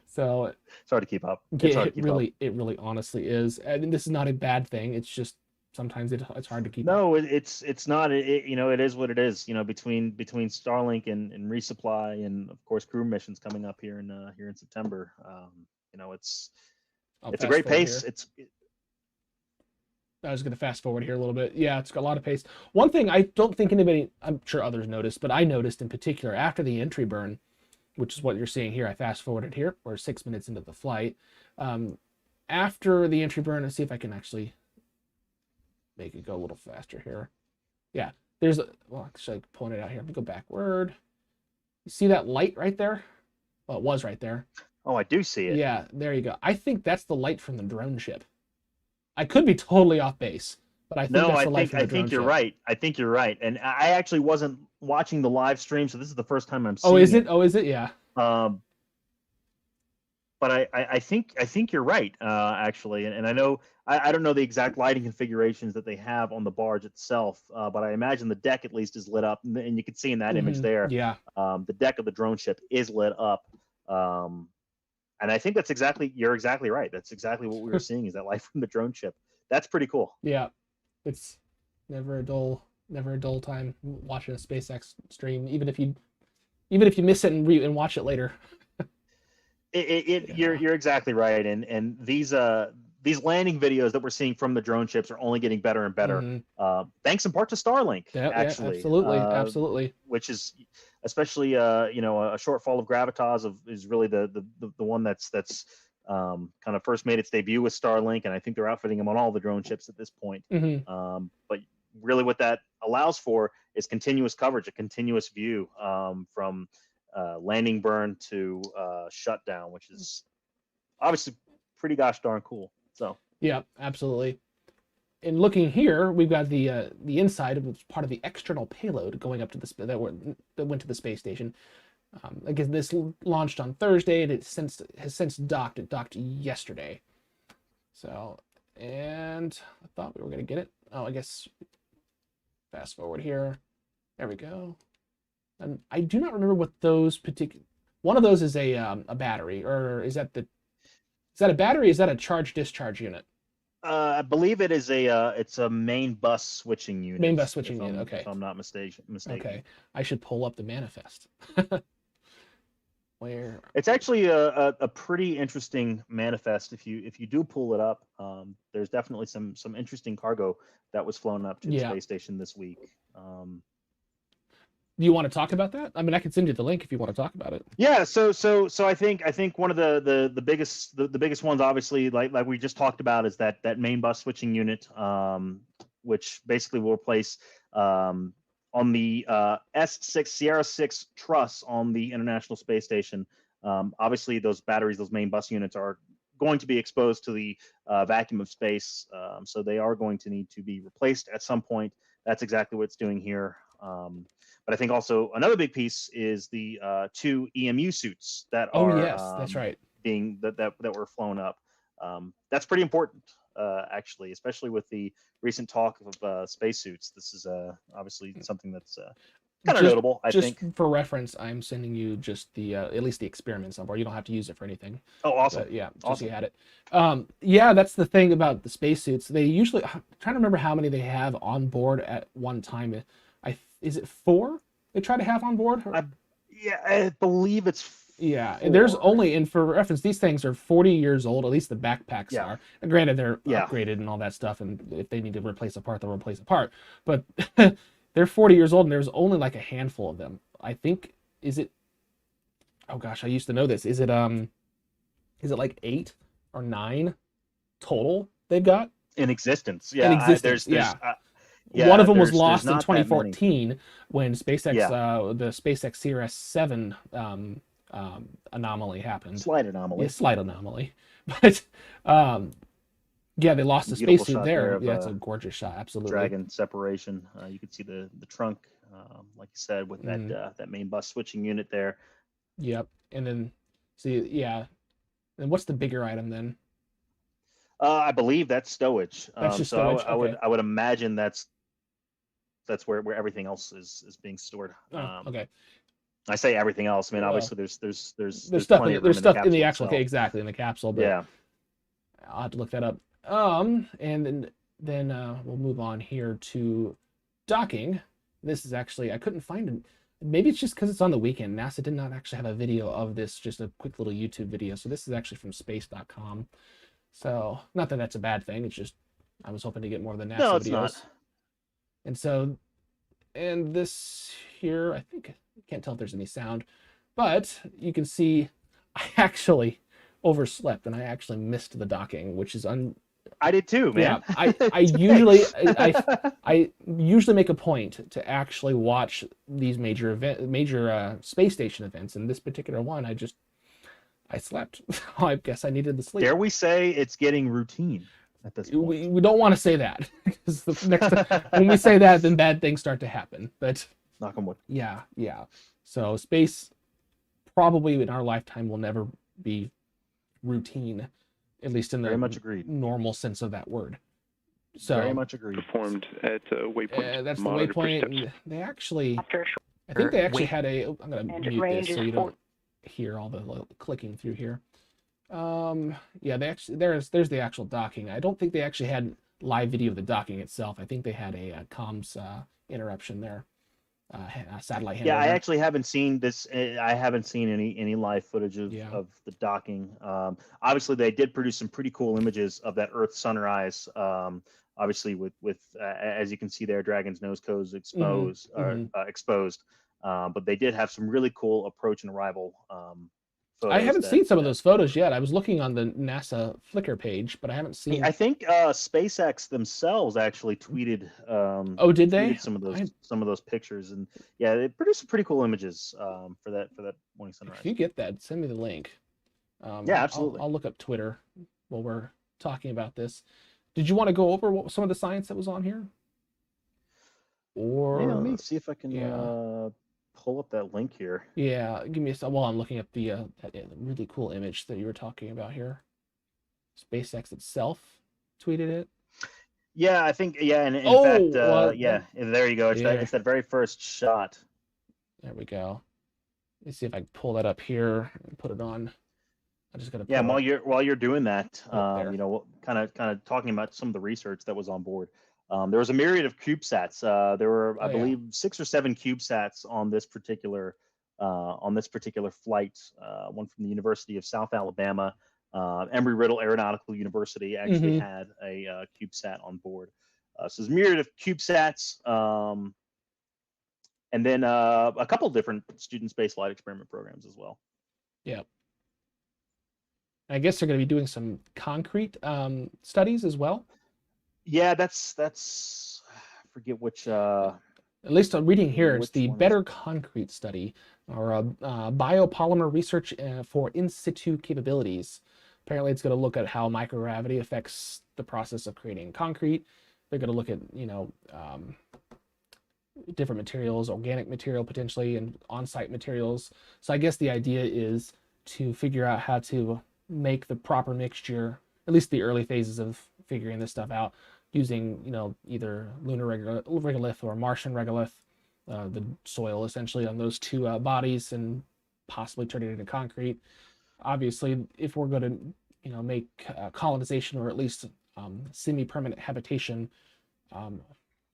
So it's hard to keep up. It really honestly is. And this is not a bad thing. It's just sometimes it's hard to keep up. No, it's not. It is what it is. Between Starlink and resupply, and of course crew missions coming up here in September. It's a great pace. I was going to fast forward here a little bit. Yeah, it's got a lot of pace. One thing I don't think anybody, I'm sure others noticed, but I noticed in particular after the entry burn, which is what you're seeing here. I fast forwarded here. We're 6 minutes into the flight. After the entry burn, let's see if I can actually make it go a little faster here. Yeah, actually, I can point it out here. Let me go backward. You see that light right there? Well, it was right there. Oh, I do see it. Yeah, there you go. I think that's the light from the drone ship. I could be totally off base, but I think that's the light from the drone ship. Right. I think you're right. And I actually wasn't watching the live stream, so this is the first time I'm seeing it. Oh, is it? Yeah. But I think you're right, actually. And I know I don't know the exact lighting configurations that they have on the barge itself, but I imagine the deck at least is lit up, and you can see in that image there. Yeah. The deck of the drone ship is lit up. And I think you're exactly right. That's exactly what we were seeing, is that light from the drone ship. That's pretty cool. Yeah. It's never a dull time watching a SpaceX stream, even if you miss it and watch it later. You're exactly right. And these landing videos that we're seeing from the drone ships are only getting better and better. Thanks in part to Starlink, actually. Yeah, absolutely. Which is especially a shortfall of gravitas is really the one that's kind of first made its debut with Starlink, and I think they're outfitting them on all the drone ships at this point. But really what that allows for is continuous coverage, a continuous view from landing burn to shutdown, which is obviously pretty gosh darn cool. So yeah, absolutely. And looking here, we've got the inside of part of the external payload going up to the that went to the space station. Again, this launched on Thursday, and has since docked. It docked yesterday. So, and I thought we were gonna get it. Oh, I guess fast forward here. There we go. And I do not remember what those particular. One of those is a battery, or is that a battery? Is that a charge discharge unit? I believe it is it's a main bus switching unit. Main bus switching unit. Okay. If I'm not mistaken. Okay. I should pull up the manifest. Where it's actually a pretty interesting manifest. If you do pull it up, there's definitely some interesting cargo that was flown up to the space station this week. Do you want to talk about that? I mean, I can send you the link if you want to talk about it. Yeah. So I think one of the biggest ones, obviously, like we just talked about, is that main bus switching unit, which basically will replace on the S6 Sierra 6 truss on the International Space Station. Obviously, those batteries, those main bus units, are going to be exposed to the vacuum of space, so they are going to need to be replaced at some point. That's exactly what it's doing here. But I think also another big piece is the 2 EMU suits that are that's right, being that were flown up. That's pretty important, actually, especially with the recent talk of spacesuits. This is obviously something that's kind of notable. I think. Just for reference, I'm sending you just the at least the experiments on board. You don't have to use it for anything. Oh, awesome! But, yeah, just awesome. so you had it. Yeah, that's the thing about the spacesuits. They usually, I'm trying to remember how many they have on board at one time. Is it 4 they try to have on board? I believe it's 4. Yeah, and there's only, and for reference, these things are 40 years old. At least the backpacks are. And granted, they're upgraded and all that stuff, and if they need to replace a part, they'll replace a part. But they're 40 years old, and there's only like a handful of them. I think, is it? Oh gosh, I used to know this. Is it like 8 or 9 total they've got in existence? Yeah, in existence. Yeah, one of them was lost in 2014 when SpaceX, the SpaceX Sierra 7 anomaly happened. Slight anomaly. Yeah, slight anomaly. But yeah, they lost the spacesuit there. Yeah, it's a gorgeous shot. Absolutely. Dragon separation. You can see the trunk, like you said, with that main bus switching unit there. Yep. And then and what's the bigger item then? I believe that's stowage. That's just so stowage. I would imagine that's where everything else is being stored. Okay. I say everything else. I mean, obviously there's stuff in the actual exactly in the capsule. But yeah, I'll have to look that up. And then we'll move on here to docking. This is actually, I couldn't find it. Maybe it's just because it's on the weekend. NASA did not actually have a video of this, just a quick little YouTube video. So this is actually from space.com. So not that that's a bad thing. It's just I was hoping to get more of the NASA videos. Not. And so, and this here, I think, I can't tell if there's any sound, but you can see I actually overslept and I actually missed the docking, which is I did too, man. Yeah, I usually make a point to actually watch these major space station events, and this particular one I slept. I guess I needed the sleep. Dare we say it's getting routine at this point? We don't want to say that, because the next time when we say that, then bad things start to happen. But knock on wood. Yeah. So space probably in our lifetime will never be routine, at least in the very much agreed normal sense of that word. So very much agreed. Performed at waypoint. That's the waypoint. They actually, I think they actually had a. I'm going to mute this so you don't hear all the clicking through here. Yeah, they actually there's the actual docking. I don't think they actually had live video of the docking itself. I think they had a comms interruption there. A satellite handover. Yeah, I actually haven't seen this. I haven't seen any live footage of the docking. Obviously, they did produce some pretty cool images of that Earth sunrise. Obviously, with as you can see there, Dragon's nose cones exposed. But they did have some really cool approach and arrival. I haven't seen some of those photos yet. I was looking on the NASA Flickr page, but I haven't seen. I think SpaceX themselves actually tweeted. Did they? Tweeted some of those pictures, and yeah, they produced some pretty cool images for that morning sunrise. If you get that, send me the link. Yeah, absolutely. I'll look up Twitter while we're talking about this. Did you want to go over some of the science that was on here? Or yeah, let me see if I can yeah. pull up that link here. Yeah, give me a second while I'm looking at the that really cool image that you were talking about here. SpaceX itself tweeted it. Yeah, I think and in fact, yeah, there you go. It's yeah. that very first shot. There we go. Let me see if I can pull that up here and put it on. I just gotta. Yeah, while you're doing that, there. you know, kind of talking about some of the research that was on board. There was a myriad of CubeSats. There were, I believe, 6 or 7 CubeSats on this particular flight. One from the University of South Alabama, Embry-Riddle Aeronautical University actually had a CubeSat on board. So there's a myriad of CubeSats, and then a couple different student space flight experiment programs as well. Yeah. I guess they're going to be doing some concrete studies as well. Yeah, that's I forget which. At least I'm reading here, it's the Better Concrete Study, or biopolymer research for in situ capabilities. Apparently, it's going to look at how microgravity affects the process of creating concrete. They're going to look at, you know, different materials, organic material potentially, and on-site materials. So I guess the idea is to figure out how to make the proper mixture, at least the early phases of figuring this stuff out, using, you know, either lunar regolith or Martian regolith, the soil essentially on those two bodies, and possibly turn it into concrete. Obviously, if we're going to, you know, make colonization, or at least semi-permanent habitation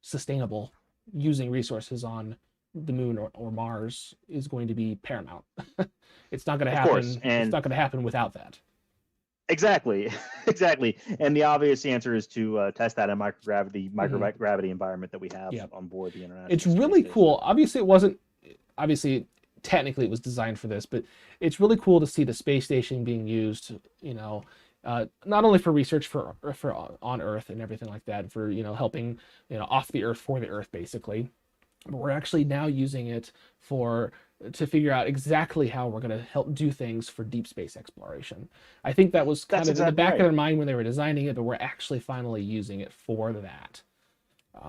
sustainable, using resources on the moon or Mars is going to be paramount. It's not going to happen. It's not going to happen without that. Exactly. And the obvious answer is to test that in microgravity environment that we have on board the International It's really cool. Obviously, it wasn't. Obviously, technically, it was designed for this, but it's really cool to see the space station being used. You know, not only for research for on Earth and everything like that, for, you know, helping, you know, off the Earth for the Earth basically, but we're actually now using it to figure out exactly how we're going to help do things for deep space exploration. I think that was kind of in the back of their mind when they were designing it, but we're actually finally using it for that,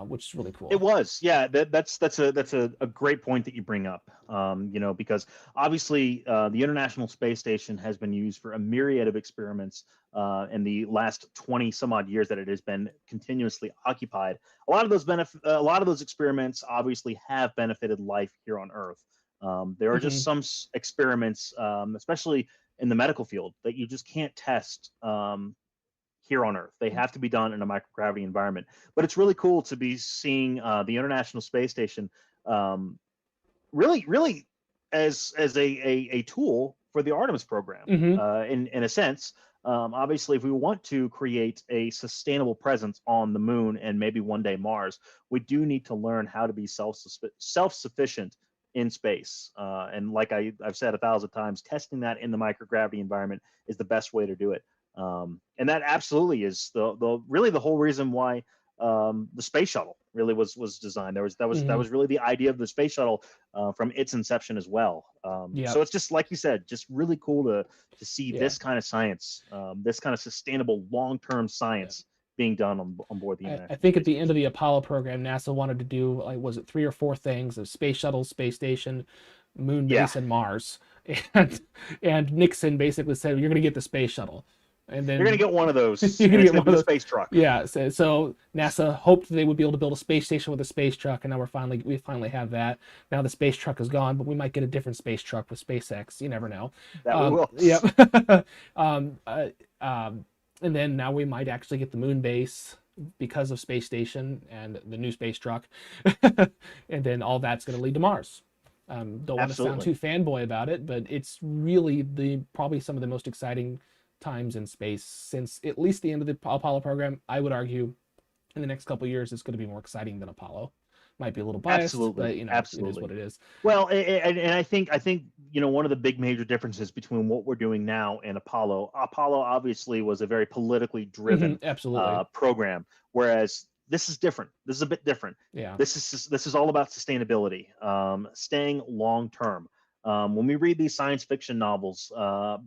which is really cool. It was, yeah. That's a great point that you bring up. You know, because obviously the International Space Station has been used for a myriad of experiments in the last 20 some odd years that it has been continuously occupied. A lot of those experiments obviously have benefited life here on Earth. There are just some experiments, especially in the medical field, that you just can't test here on Earth. They have to be done in a microgravity environment. But it's really cool to be seeing the International Space Station really as a tool for the Artemis program. In a sense, obviously, if we want to create a sustainable presence on the moon and maybe one day Mars, we do need to learn how to be self-sufficient in space. And like I've said 1,000 times, testing that in the microgravity environment is the best way to do it. And that absolutely is really the whole reason why the space shuttle really was designed. That was really the idea of the space shuttle from its inception as well. So it's just like you said, just really cool to see this kind of science, this kind of sustainable long-term science being done on board the International. I think at the end of the Apollo program, NASA wanted to do, like, was it 3 or 4 things: a space shuttle, space station, moon base, and Mars. And Nixon basically said, "You're going to get the space shuttle." And then you're going to get one of those. You're going to get one of the space truck. Yeah. So NASA hoped they would be able to build a space station with a space truck, and now we finally have that. Now the space truck is gone, but we might get a different space truck with SpaceX. You never know. That we will. Yep. And then now we might actually get the moon base because of space station and the new space truck. And then all that's going to lead to Mars. Don't want to sound too fanboy about it, but it's really probably some of the most exciting times in space since at least the end of the Apollo program. I would argue in the next couple of years, it's going to be more exciting than Apollo. Might be a little biased, but you know, it is what it is. Well, and I think you know, one of the big major differences between what we're doing now and Apollo obviously was a very politically driven program, whereas this is different. This is a bit different. Yeah. This is all about sustainability, staying long term. When we read these science fiction novels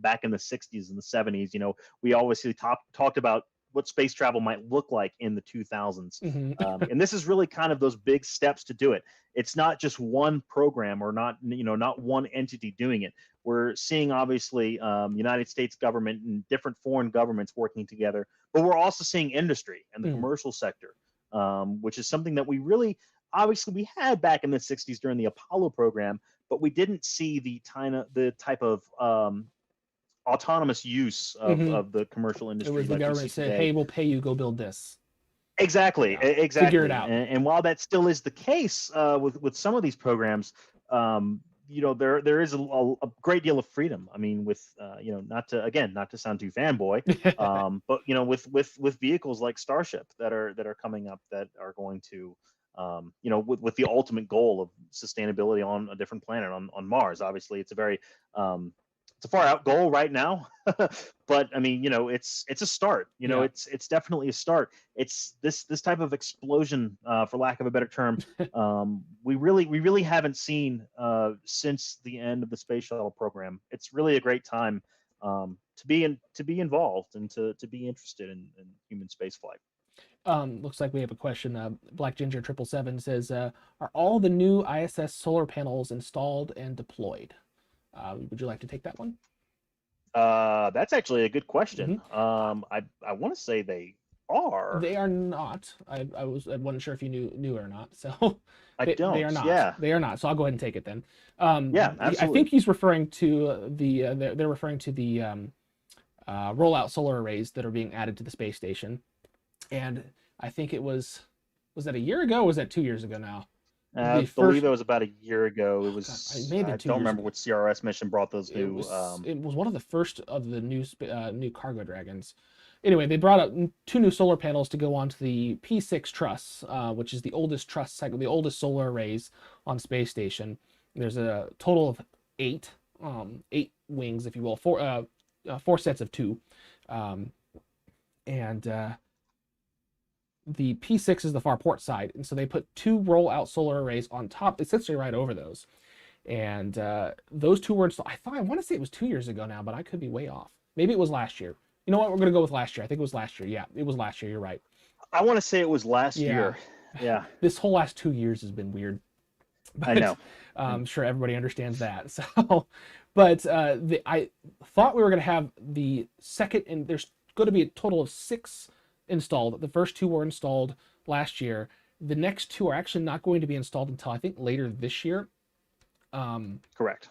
back in the 60s and the 70s, we obviously talked about what space travel might look like in the 2000s. And this is really kind of those big steps to do it. It's not just one program or not one entity doing it. We're seeing obviously United States government and different foreign governments working together, but we're also seeing industry and the commercial sector, which is something that we really obviously we had back in the 60s during the Apollo program, but we didn't see the type of autonomous use of the commercial industry. It was the government said, "Hey, we'll pay you, go build this." Exactly, exactly. Figure it out. And while that still is the case with some of these programs, there is a great deal of freedom. I mean, with not to sound too fanboy, but with vehicles like Starship that are coming up that are going to with the ultimate goal of sustainability on a different planet on Mars. Obviously, it's a very it's a far out goal right now, but I mean, it's a start. It's definitely a start. It's this type of explosion, for lack of a better term, we really haven't seen since the end of the space shuttle program. It's really a great time to be involved and to be interested in human spaceflight. Looks like we have a question. Black Ginger 777 says, "Are all the new ISS solar panels installed and deployed?" Would you like to take that one? That's actually a good question. I want to say they are. They are not. I wasn't sure if you knew or not. So I don't. They are not. Yeah. They are not. So I'll go ahead and take it then. Yeah, absolutely. I think he's referring to they're referring to the rollout solar arrays that are being added to the space station, and I think it was that a year ago or was that 2 years ago now? I believe it was about a year ago. It was. I don't remember what CRS mission brought those new. It was one of the first of the new cargo dragons. Anyway, they brought up 2 new solar panels to go onto the P6 truss, which is the oldest truss cycle, the oldest solar arrays on space station. There's a total of 8 wings, if you will, 4 sets of 2, and the P6 is the far port side, and so they put 2 roll-out solar arrays on top, essentially right over those. And those 2 were installed. I want to say it was 2 years ago now, but I could be way off. Maybe it was last year. You know what? We're going to go with last year. I think it was last year. Yeah, it was last year. You're right. I want to say it was last year. Yeah. This whole last 2 years has been weird. But, I know. I'm sure everybody understands that. So, but I thought we were going to have the second, and there's going to be a total of 6 installed. The first 2 were installed last year. The next 2 are actually not going to be installed until I think later this year. Correct.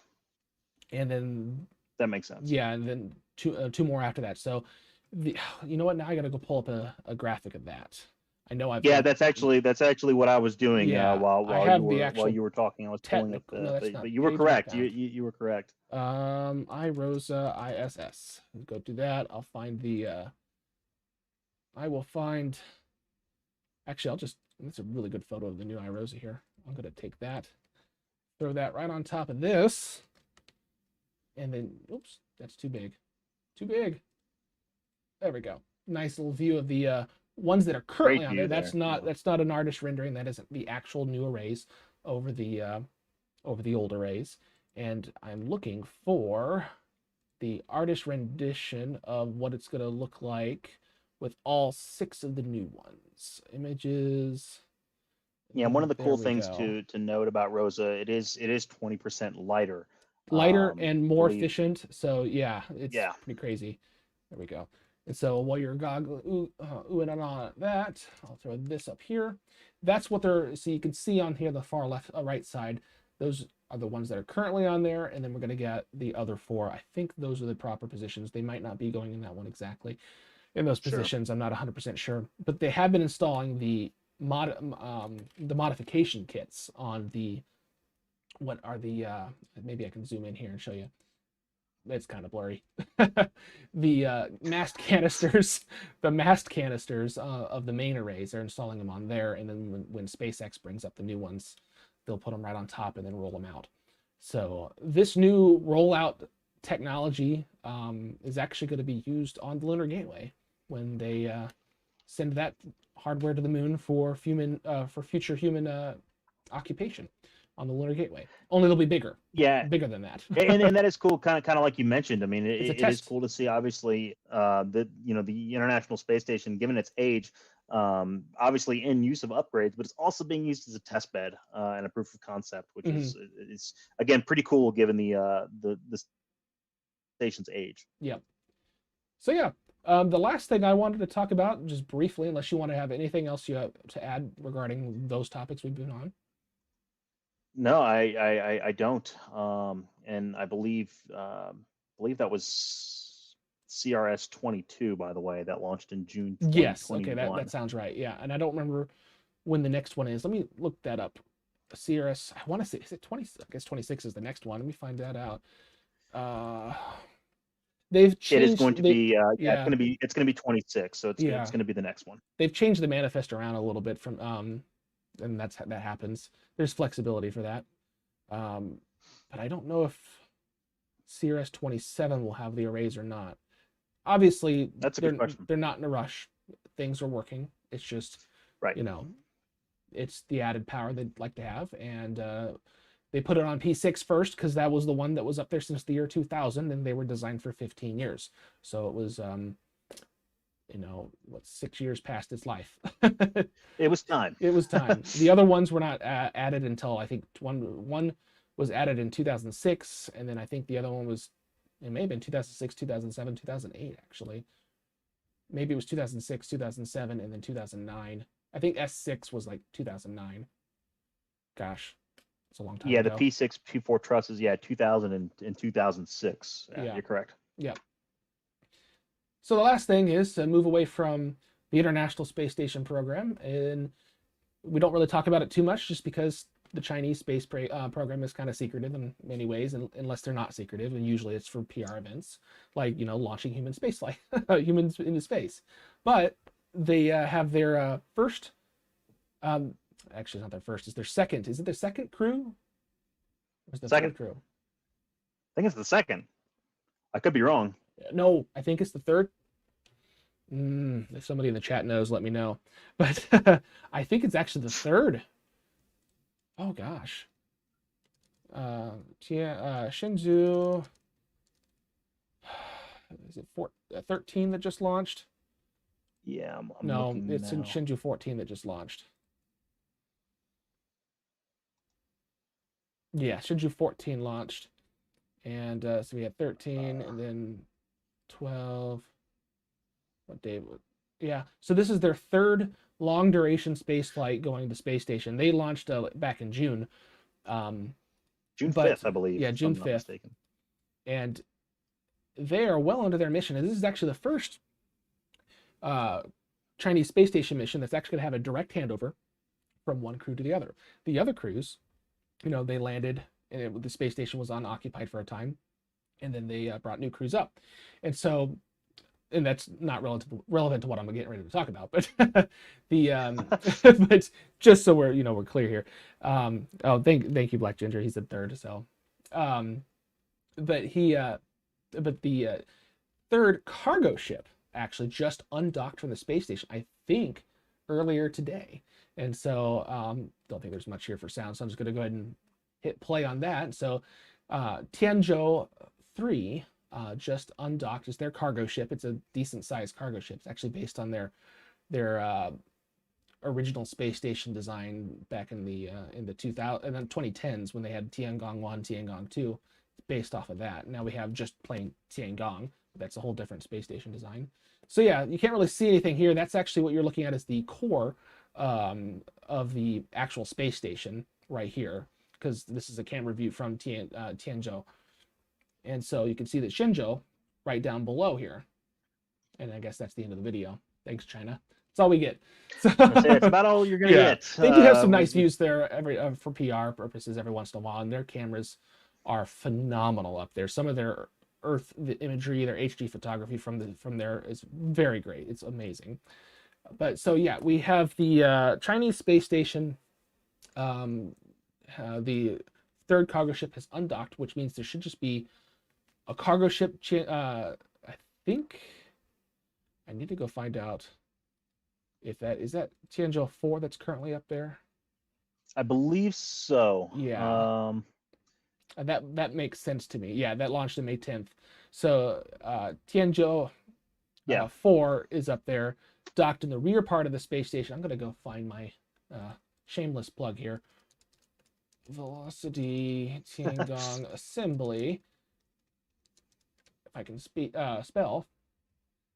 And then that makes sense. Yeah, and then 2 more after that. So, you know what? Now I got to go pull up a graphic of that. I know I've. Yeah, that's actually what I was doing. Yeah, while you were talking, I was pulling up but you were correct. You were correct. iRosa ISS. Go do that. I'll find the. I will find. Actually, that's a really good photo of the new iRosa here. I'm gonna take that, throw that right on top of this, and then, oops, that's too big. Too big. There we go. Nice little view of the ones that are currently on there. That's not an artist rendering. That isn't the actual new arrays over the old arrays. And I'm looking for the artist rendition of what it's gonna look like with all 6 of the new ones. Images. Yeah, one of the cool things to note about Rosa, it is 20% lighter. Lighter and more efficient. So yeah, it's Yeah. pretty crazy. There we go. And so while you're oohing and on that, I'll throw this up here. That's what so you can see on here, the far left, right side. Those are the ones that are currently on there, and then we're going to get the other 4. I think those are the proper positions. They might not be going in that one exactly. In those positions, I'm not 100% sure, but they have been installing the modification kits on the. What are the? Maybe I can zoom in here and show you. It's kind of blurry. The mast canisters, of the main arrays, they're installing them on there, and then when SpaceX brings up the new ones, they'll put them right on top and then roll them out. So this new rollout technology is actually going to be used on the Lunar Gateway when they send that hardware to the moon for future human occupation, on the Lunar Gateway. Only they'll be bigger. Yeah, Bigger than that. and that is cool. Kind of like you mentioned. I mean, It's a it is test. cool to see. Obviously, the the International Space Station, given its age, obviously in use of upgrades, but it's also being used as a test bed and a proof of concept, which is again pretty cool given the station's age. Yep. So yeah, the last thing I wanted to talk about, just briefly, unless you want to have anything else you have to add regarding those topics we've been on. No, I don't. And I believe that was CRS 22, by the way, that launched in June 2021. Yes, okay, that sounds right. Yeah, and I don't remember when the next one is. Let me look that up. CRS, I want to say, is it 20? I guess 26 is the next one. Let me find that out. They've changed. It is going to be yeah, it's going to be 26, so it's going to be the next one. They've changed the manifest around a little bit from and that happens. There's flexibility for that. But I don't know if CRS 27 will have the arrays or not. Obviously, that's a good question. They're not in a rush. Things are working. It's just, right. It's the added power they'd like to have, and they put it on P6 first because that was the one that was up there since the year 2000, and they were designed for 15 years. So it was, 6 years past its life. It was time. It was time. The other ones were not added until I think one was added in 2006, and then I think the other one was, it may have been 2006, 2007, 2008 actually. Maybe it was 2006, 2007, and then 2009. I think S6 was like 2009. Gosh, it's a long time ago. The P6, P4 trusses, 2000 and 2006. Yeah, you're correct. Yeah. So the last thing is to move away from the International Space Station program, and we don't really talk about it too much just because the Chinese space program is kind of secretive in many ways, unless they're not secretive, and usually it's for PR events, like, launching human spaceflight, humans into space. But they have their first, actually it's not their first, it's their second. Is it their second crew? Or is the second third crew? I think it's the second. I could be wrong. No, I think it's the third. If somebody in the chat knows, let me know. But I think it's actually the third. Oh gosh. Shenzhou. Is it 13 that just launched? Yeah, I'm no, it's now. in Shenzhou 14 that just launched. Yeah, Shenzhou 14 launched, and so we had 13, and then 12. What day? Yeah, so this is their third long duration space flight going to space station. They launched back in June. June 5th, I believe. Yeah, June 5th. And they are well under their mission. And this is actually the first Chinese space station mission that's actually going to have a direct handover from one crew to the other. The other crews, they landed, and the space station was unoccupied for a time, and then they brought new crews up. And so, and that's not relevant to what I'm getting ready to talk about, but but just so we're clear here. Thank you, Black Ginger. He said third. So, but the third cargo ship actually just undocked from the space station, I think, earlier today. And so, don't think there's much here for sound, so I'm just going to go ahead and hit play on that. So, Tianzhou 3. Just undocked. It's their cargo ship. It's a decent sized cargo ship. It's actually based on their original space station design back in the 2010s when they had Tiangong 1, Tiangong 2. It's based off of that. Now we have just plain Tiangong. That's a whole different space station design. So yeah, you can't really see anything here. That's actually what you're looking at is the core of the actual space station right here, because this is a camera view from Tianzhou. And so you can see that Shenzhou right down below here. And I guess that's the end of the video. Thanks, China. That's all we get. So, it's about all you're going to get. They do have some nice views there for PR purposes every once in a while. And their cameras are phenomenal up there. Some of their Earth imagery, their HD photography from there is very great. It's amazing. But so, yeah, we have the Chinese space station. The third cargo ship has undocked, which means there should just be a cargo ship. I think I need to go find out if is that Tianzhou 4 that's currently up there. I believe so. Yeah. That makes sense to me. Yeah, that launched on May 10th. So Tianzhou Yeah. 4 is up there, docked in the rear part of the space station. I'm gonna go find my shameless plug here. Velocity Tiangong assembly. If I can spell.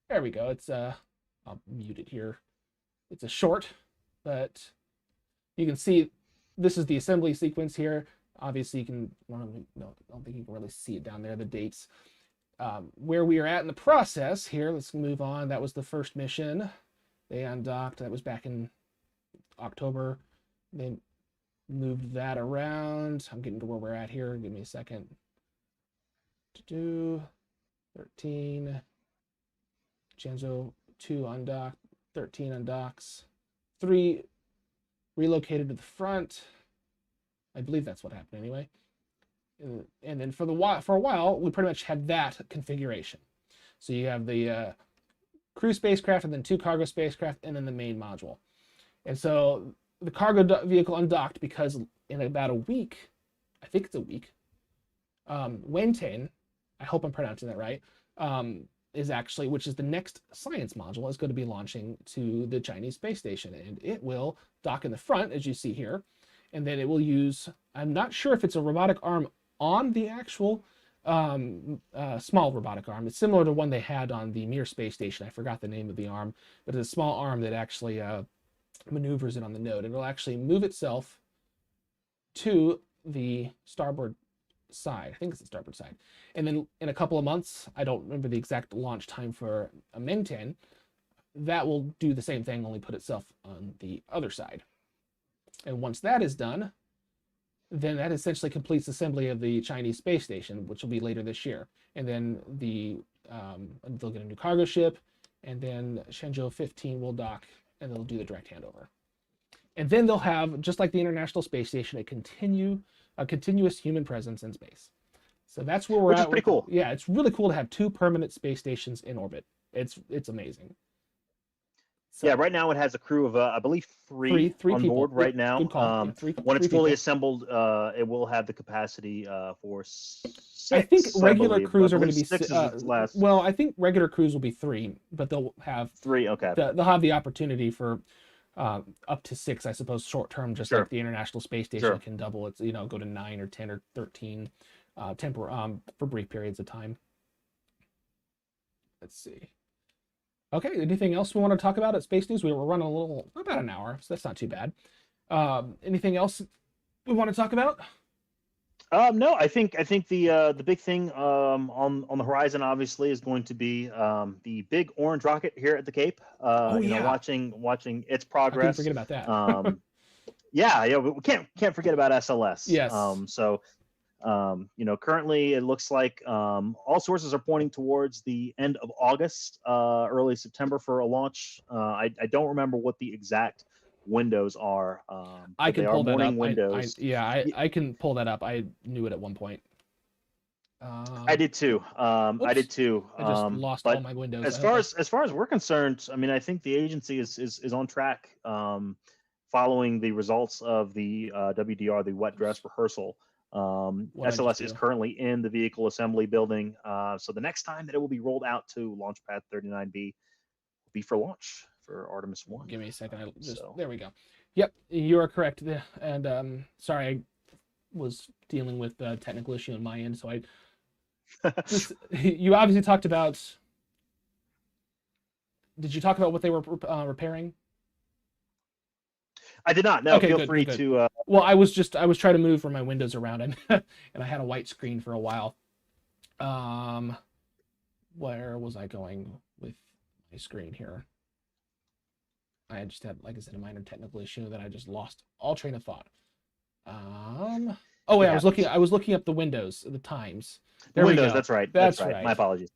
There we go. It's I'll mute it here. It's a short, but you can see this is the assembly sequence here. Obviously, you can, no, I don't think you can really see it down there, the dates. Where we are at in the process here, let's move on. That was the first mission. They undocked. That was back in October. They moved that around. I'm getting to where we're at here. Give me a second. 13. Tianzhou 2 undocked. 13 undocks. 3 relocated to the front. I believe that's what happened anyway. And then for a while, we pretty much had that configuration. So you have the crew spacecraft, and then 2 cargo spacecraft, and then the main module. And so the cargo vehicle undocked because in about a week, I think it's a week, Wenten, I hope I'm pronouncing that right, is actually, which is the next science module, is going to be launching to the Chinese space station. And it will dock in the front, as you see here. And then it will use, I'm not sure if it's a robotic arm on the actual small robotic arm. It's similar to one they had on the Mir space station. I forgot the name of the arm, but it's a small arm that actually maneuvers it on the node. It'll actually move itself to the starboard side. I think it's the starboard side. And then in a couple of months, I don't remember the exact launch time for a Menten, that will do the same thing, only put itself on the other side. And once that is done, then that essentially completes assembly of the Chinese space station, which will be later this year. And then they'll get a new cargo ship, and then Shenzhou 15 will dock, and they'll do the direct handover. And then they'll have, just like the International Space Station, a continuous human presence in space. So that's where we're at. Which is pretty cool. Yeah, it's really cool to have 2 permanent space stations in orbit. It's amazing. So, yeah, right now it has a crew of, I believe, three on people. board right now. Good call. Yeah, when it's three fully people. assembled, it will have the capacity for 6. I think regular crews are going to be 6 is less. Well, I think regular crews will be 3, but they'll have 3. Okay. They'll have the opportunity for up to 6, I suppose, short term, just Sure. like the International Space Station Sure. can double. It's go to 9 or 10 or 13 for brief periods of time. Let's see. Okay, anything else we want to talk about at Space News? We're running about an hour, so that's not too bad. Anything else we want to talk about? No, I think the big thing on the horizon obviously is going to be the big orange rocket here at the Cape. Watching its progress. I couldn't forget about that. Yeah, we can't forget about SLS. Yes. Currently it looks like all sources are pointing towards the end of August, early September for a launch. I don't remember what the exact windows are. I can pull that up. Windows. I can pull that up. I knew it at one point. I did too. I did too. I just lost all my windows. As far as we're concerned, I mean, I think the agency is on track, following the results of the WDR, the wet dress rehearsl. SLS is currently in the vehicle assembly building. So the next time that it will be rolled out to Launchpad 39B will be for launch for Artemis 1. Give me a second. There we go. Yep, you are correct. And sorry, I was dealing with a technical issue on my end. So you obviously talked about. Did you talk about what they were repairing? I did not. No, okay, feel free to. Well, I was trying to move my windows around, and I had a white screen for a while. Where was I going with my screen here? I just had, like I said, a minor technical issue that I just lost all train of thought. I was looking up the windows, the times. There Windows, we go. That's right. That's right. My apologies.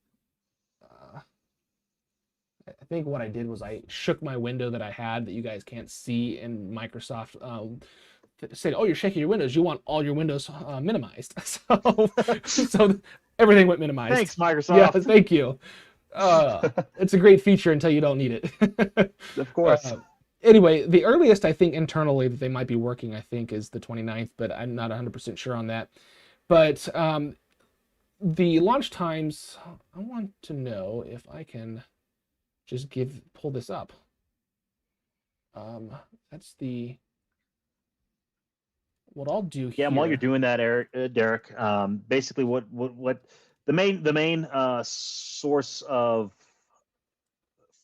I think what I did was I shook my window that I had that you guys can't see in Microsoft. Said, "Oh, you're shaking your windows. You want all your windows minimized." So everything went minimized. Thanks, Microsoft. Yeah, thank you. It's a great feature until you don't need it. Of course. anyway, the earliest I think internally that they might be working, I think, is the 29th, but I'm not 100% sure on that. But the launch times, I want to know if I can just pull this up. That's what I'll do here. Yeah, and while you're doing that, Derek, basically what the main source of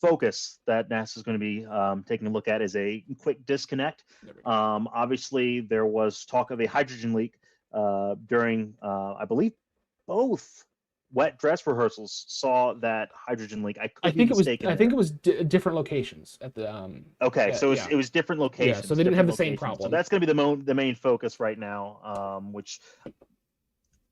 focus that NASA is going to be taking a look at is a quick disconnect. Obviously, there was talk of a hydrogen leak during, I believe, both wet dress rehearsals saw that hydrogen leak. I think it was different locations at the. Okay, so it was different locations. Yeah, so they didn't have the same problem. So that's going to be the main focus right now, which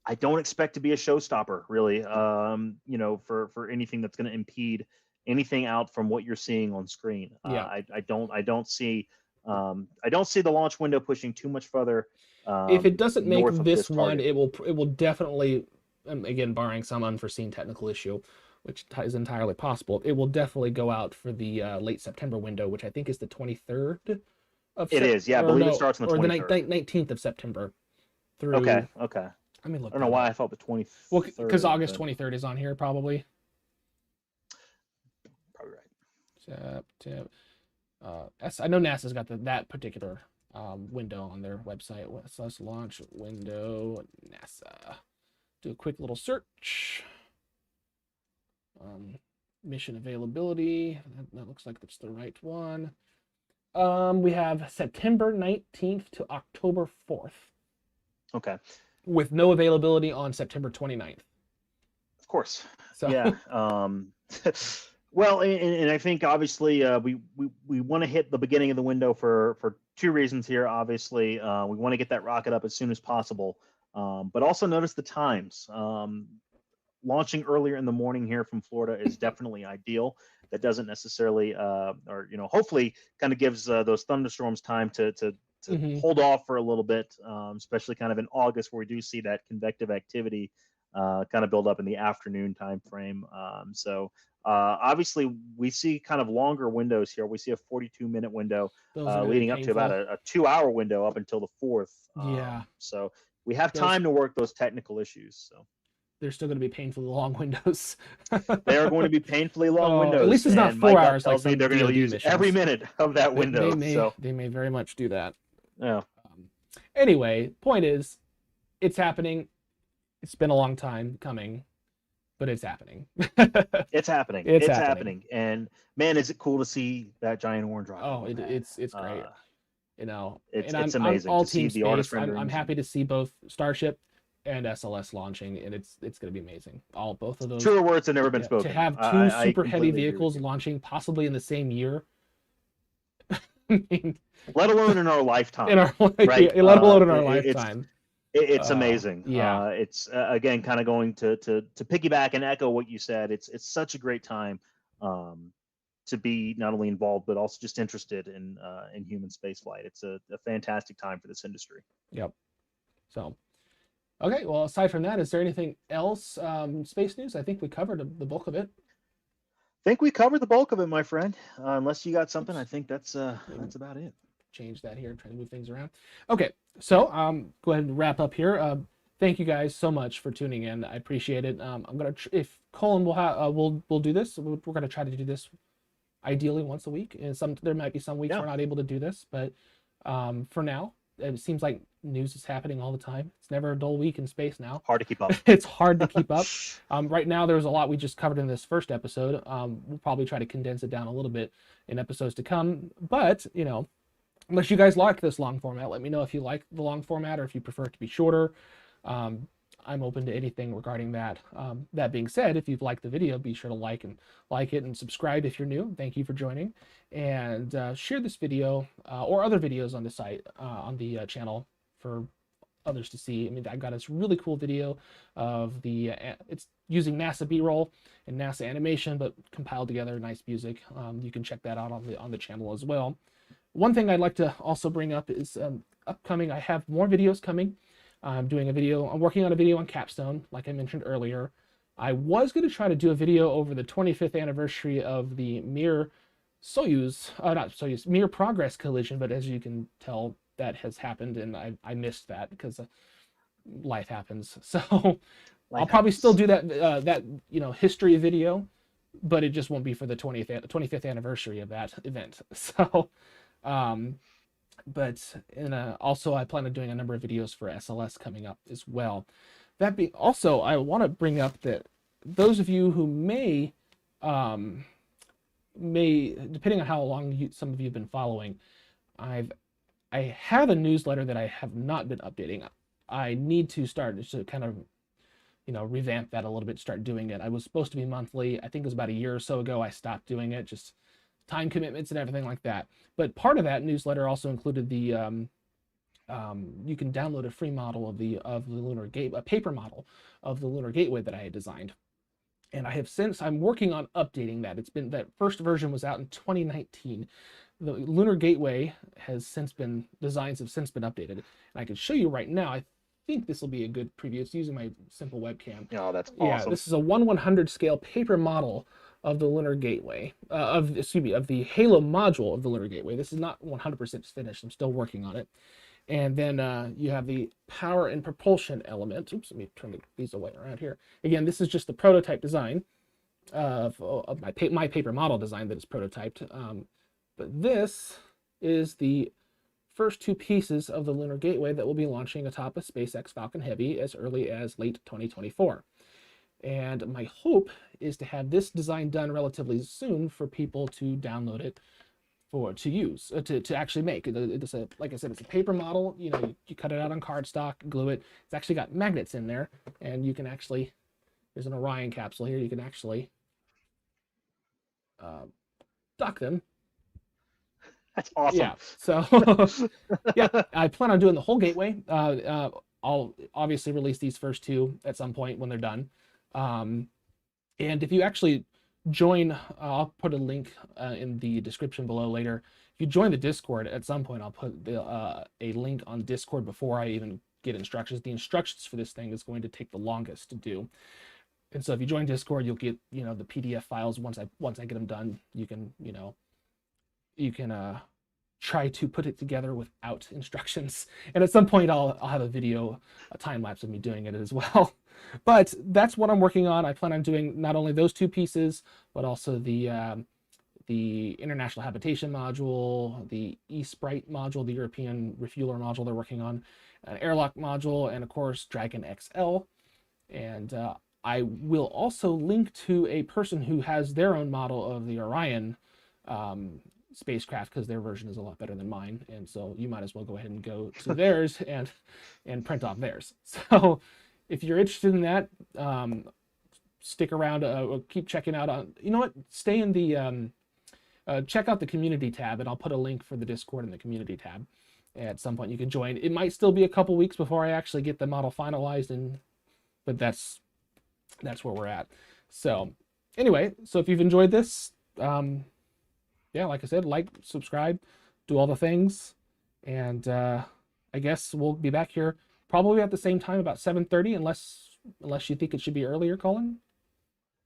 I don't expect to be a showstopper, really. For anything that's going to impede anything out from what you're seeing on screen. I don't see the launch window pushing too much further. If it doesn't make this one, it will definitely, again, barring some unforeseen technical issue, which is entirely possible, it will definitely go out for the late September window, which I think is the 23rd of September. It is, yeah. I believe it starts on the 23rd. Or the 19th of September. Through. Okay. Let me look. I don't know why I thought the 23rd. Well, because August 23rd is on here, probably. Probably right. September. I know NASA's got that particular window on their website. SS launch window NASA. Do a quick little search. Mission availability. That looks like that's the right one. We have September 19th to October 4th. Okay. With no availability on September 29th. Of course. So. Yeah. Well, and I think obviously we want to hit the beginning of the window for two reasons here. Obviously, we want to get that rocket up as soon as possible, but also notice the times. Launching earlier in the morning here from Florida is definitely ideal. That doesn't necessarily, hopefully, kind of gives those thunderstorms time to hold off for a little bit, especially kind of in August where we do see that convective activity kind of build up in the afternoon time frame. Obviously, we see kind of longer windows here. We see a 42-minute window leading up to about a 2-hour window up until the 4th. So we have time to work those technical issues. So they're still going to be painfully long windows. They are going to be painfully long windows. At least it's not 4 hours. Like they're going to use every minute of that window. They may very much do that. Yeah. Anyway, point is, it's happening. It's been a long time coming, but it's happening. It's happening. It's happening. And man, is it cool to see that giant orange rocket. Oh, it's great. It's amazing. I'm all to team see the artist renderings. I'm happy to see both Starship and SLS launching, and it's going to be amazing. Both of those. Truer words have never been spoken. To have two super heavy vehicles launching possibly in the same year. I mean, let alone in our lifetime. Let alone in our lifetime. It's amazing. Yeah. It's again kind of going to piggyback and echo what you said. It's such a great time to be not only involved but also just interested in human spaceflight. It's a fantastic time for this industry. Yep. So, okay. Well, aside from that, is there anything else space news? I think we covered the bulk of it. I think we covered the bulk of it, my friend. Unless you got something, I think that's about it. Change that here, trying to move things around. Okay, so go ahead and wrap up here. Thank you guys so much for tuning in. I appreciate it. I'm gonna if Cullen will have we'll do this. We're gonna try to do this ideally once a week. And there might be some weeks we're not able to do this, but for now, it seems like news is happening all the time. It's never a dull week in space now. Hard to keep up. It's hard to keep up. Right now, there's a lot we just covered in this first episode. We'll probably try to condense it down a little bit in episodes to come. But unless you guys like this long format, let me know if you like the long format or if you prefer it to be shorter. I'm open to anything regarding that. That being said, if you've liked the video, be sure to like it and subscribe if you're new. Thank you for joining, and share this video or other videos on the site on the channel for others to see. I mean, I got this really cool video of it's using NASA B-roll and NASA animation, but compiled together, nice music. You can check that out on the channel as well. One thing I'd like to also bring up is upcoming. I have more videos coming. I'm working on a video on CAPSTONE, like I mentioned earlier. I was going to try to do a video over the 25th anniversary of the Mir Soyuz, not Soyuz, Mir Progress collision, but as you can tell, that has happened, and I missed that because life happens. So I'll probably still do that history video, but it just won't be for the 25th anniversary of that event. So, but also I plan on doing a number of videos for SLS coming up as well. That being also, I want to bring up that those of you who may, depending on how long some of you have been following, I have a newsletter that I have not been updating. I need to start to kind of, revamp that a little bit, start doing it. I was supposed to be monthly. I think it was about a year or so ago I stopped doing it, just time commitments and everything like that. But part of that newsletter also included the you can download a free model of the Lunar Gateway, a paper model of the Lunar Gateway that I had designed. And I'm working on updating that. That first version was out in 2019. The Lunar Gateway designs have since been updated. And I can show you right now. I think this will be a good preview. It's using my simple webcam. Oh, that's awesome. Yeah, this is a 1/100 scale paper model of the Lunar Gateway, of the Halo module of the Lunar Gateway. This is not 100% finished. I'm still working on it. And then you have the power and propulsion element. Oops, let me turn these away around here. Again, this is just the prototype design of my paper model design that is prototyped. But this is the first two pieces of the Lunar Gateway that will be launching atop a SpaceX Falcon Heavy as early as late 2024. And my hope is to have this design done relatively soon for people to download it to use, to actually make. Like I said, it's a paper model. You cut it out on cardstock, glue it. It's actually got magnets in there, and you can actually, there's an Orion capsule here. You can actually dock them. That's awesome. Yeah. So yeah, I plan on doing the whole gateway. I'll obviously release these first two at some point when they're done. And if you actually join, I'll put a link in the description below later. If you join the Discord at some point, I'll put a link on Discord before I even get instructions. The instructions for this thing is going to take the longest to do. And so if you join Discord, you'll get, the PDF files once I get them done. You can try to put it together without instructions. And at some point I'll have a video, a time lapse of me doing it as well. But that's what I'm working on. I plan on doing not only those two pieces, but also the International Habitation Module, the eSprite module, the European Refueler module they're working on, an airlock module, and of course Dragon XL. And I will also link to a person who has their own model of the Orion spacecraft, because their version is a lot better than mine, and so you might as well go ahead and go to theirs and print off theirs. So if you're interested in that, stick around, keep checking out. Stay in the check out the community tab, and I'll put a link for the Discord in the community tab. At some point you can join. It might still be a couple weeks before I actually get the model finalized, but that's where we're at. So anyway, so if you've enjoyed this, yeah, like I said, like, subscribe, do all the things, and I guess we'll be back here probably at the same time, about 7:30, unless you think it should be earlier, Cullen.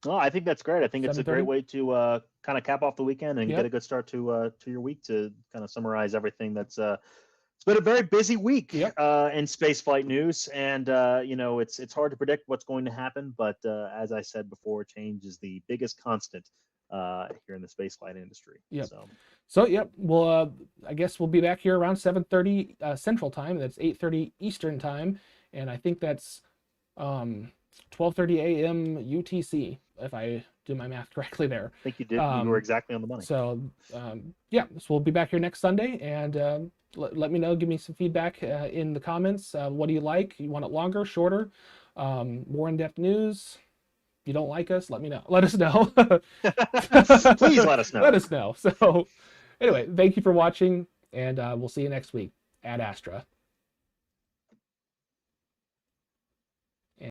Oh, I think that's great. I think it's a great 7:30? way to kind of cap off the weekend and get a good start to your week, to kind of summarize everything that's it's been a very busy week in spaceflight news, and it's hard to predict what's going to happen, but as I said before, change is the biggest constant here in the spaceflight industry. Yep. So yep. Well, I guess we'll be back here around 7:30 Central Time. That's 8:30 Eastern Time, and I think that's 12:30 a.m. UTC, if I do my math correctly there. I think you did. You were exactly on the money. So yeah, so we'll be back here next Sunday, and let me know. Give me some feedback in the comments. What do you like? You want it longer, shorter, more in-depth news? You don't like us, let us know. Please let us know. Let us know. So anyway, thank you for watching, and we'll see you next week. Ad Astra.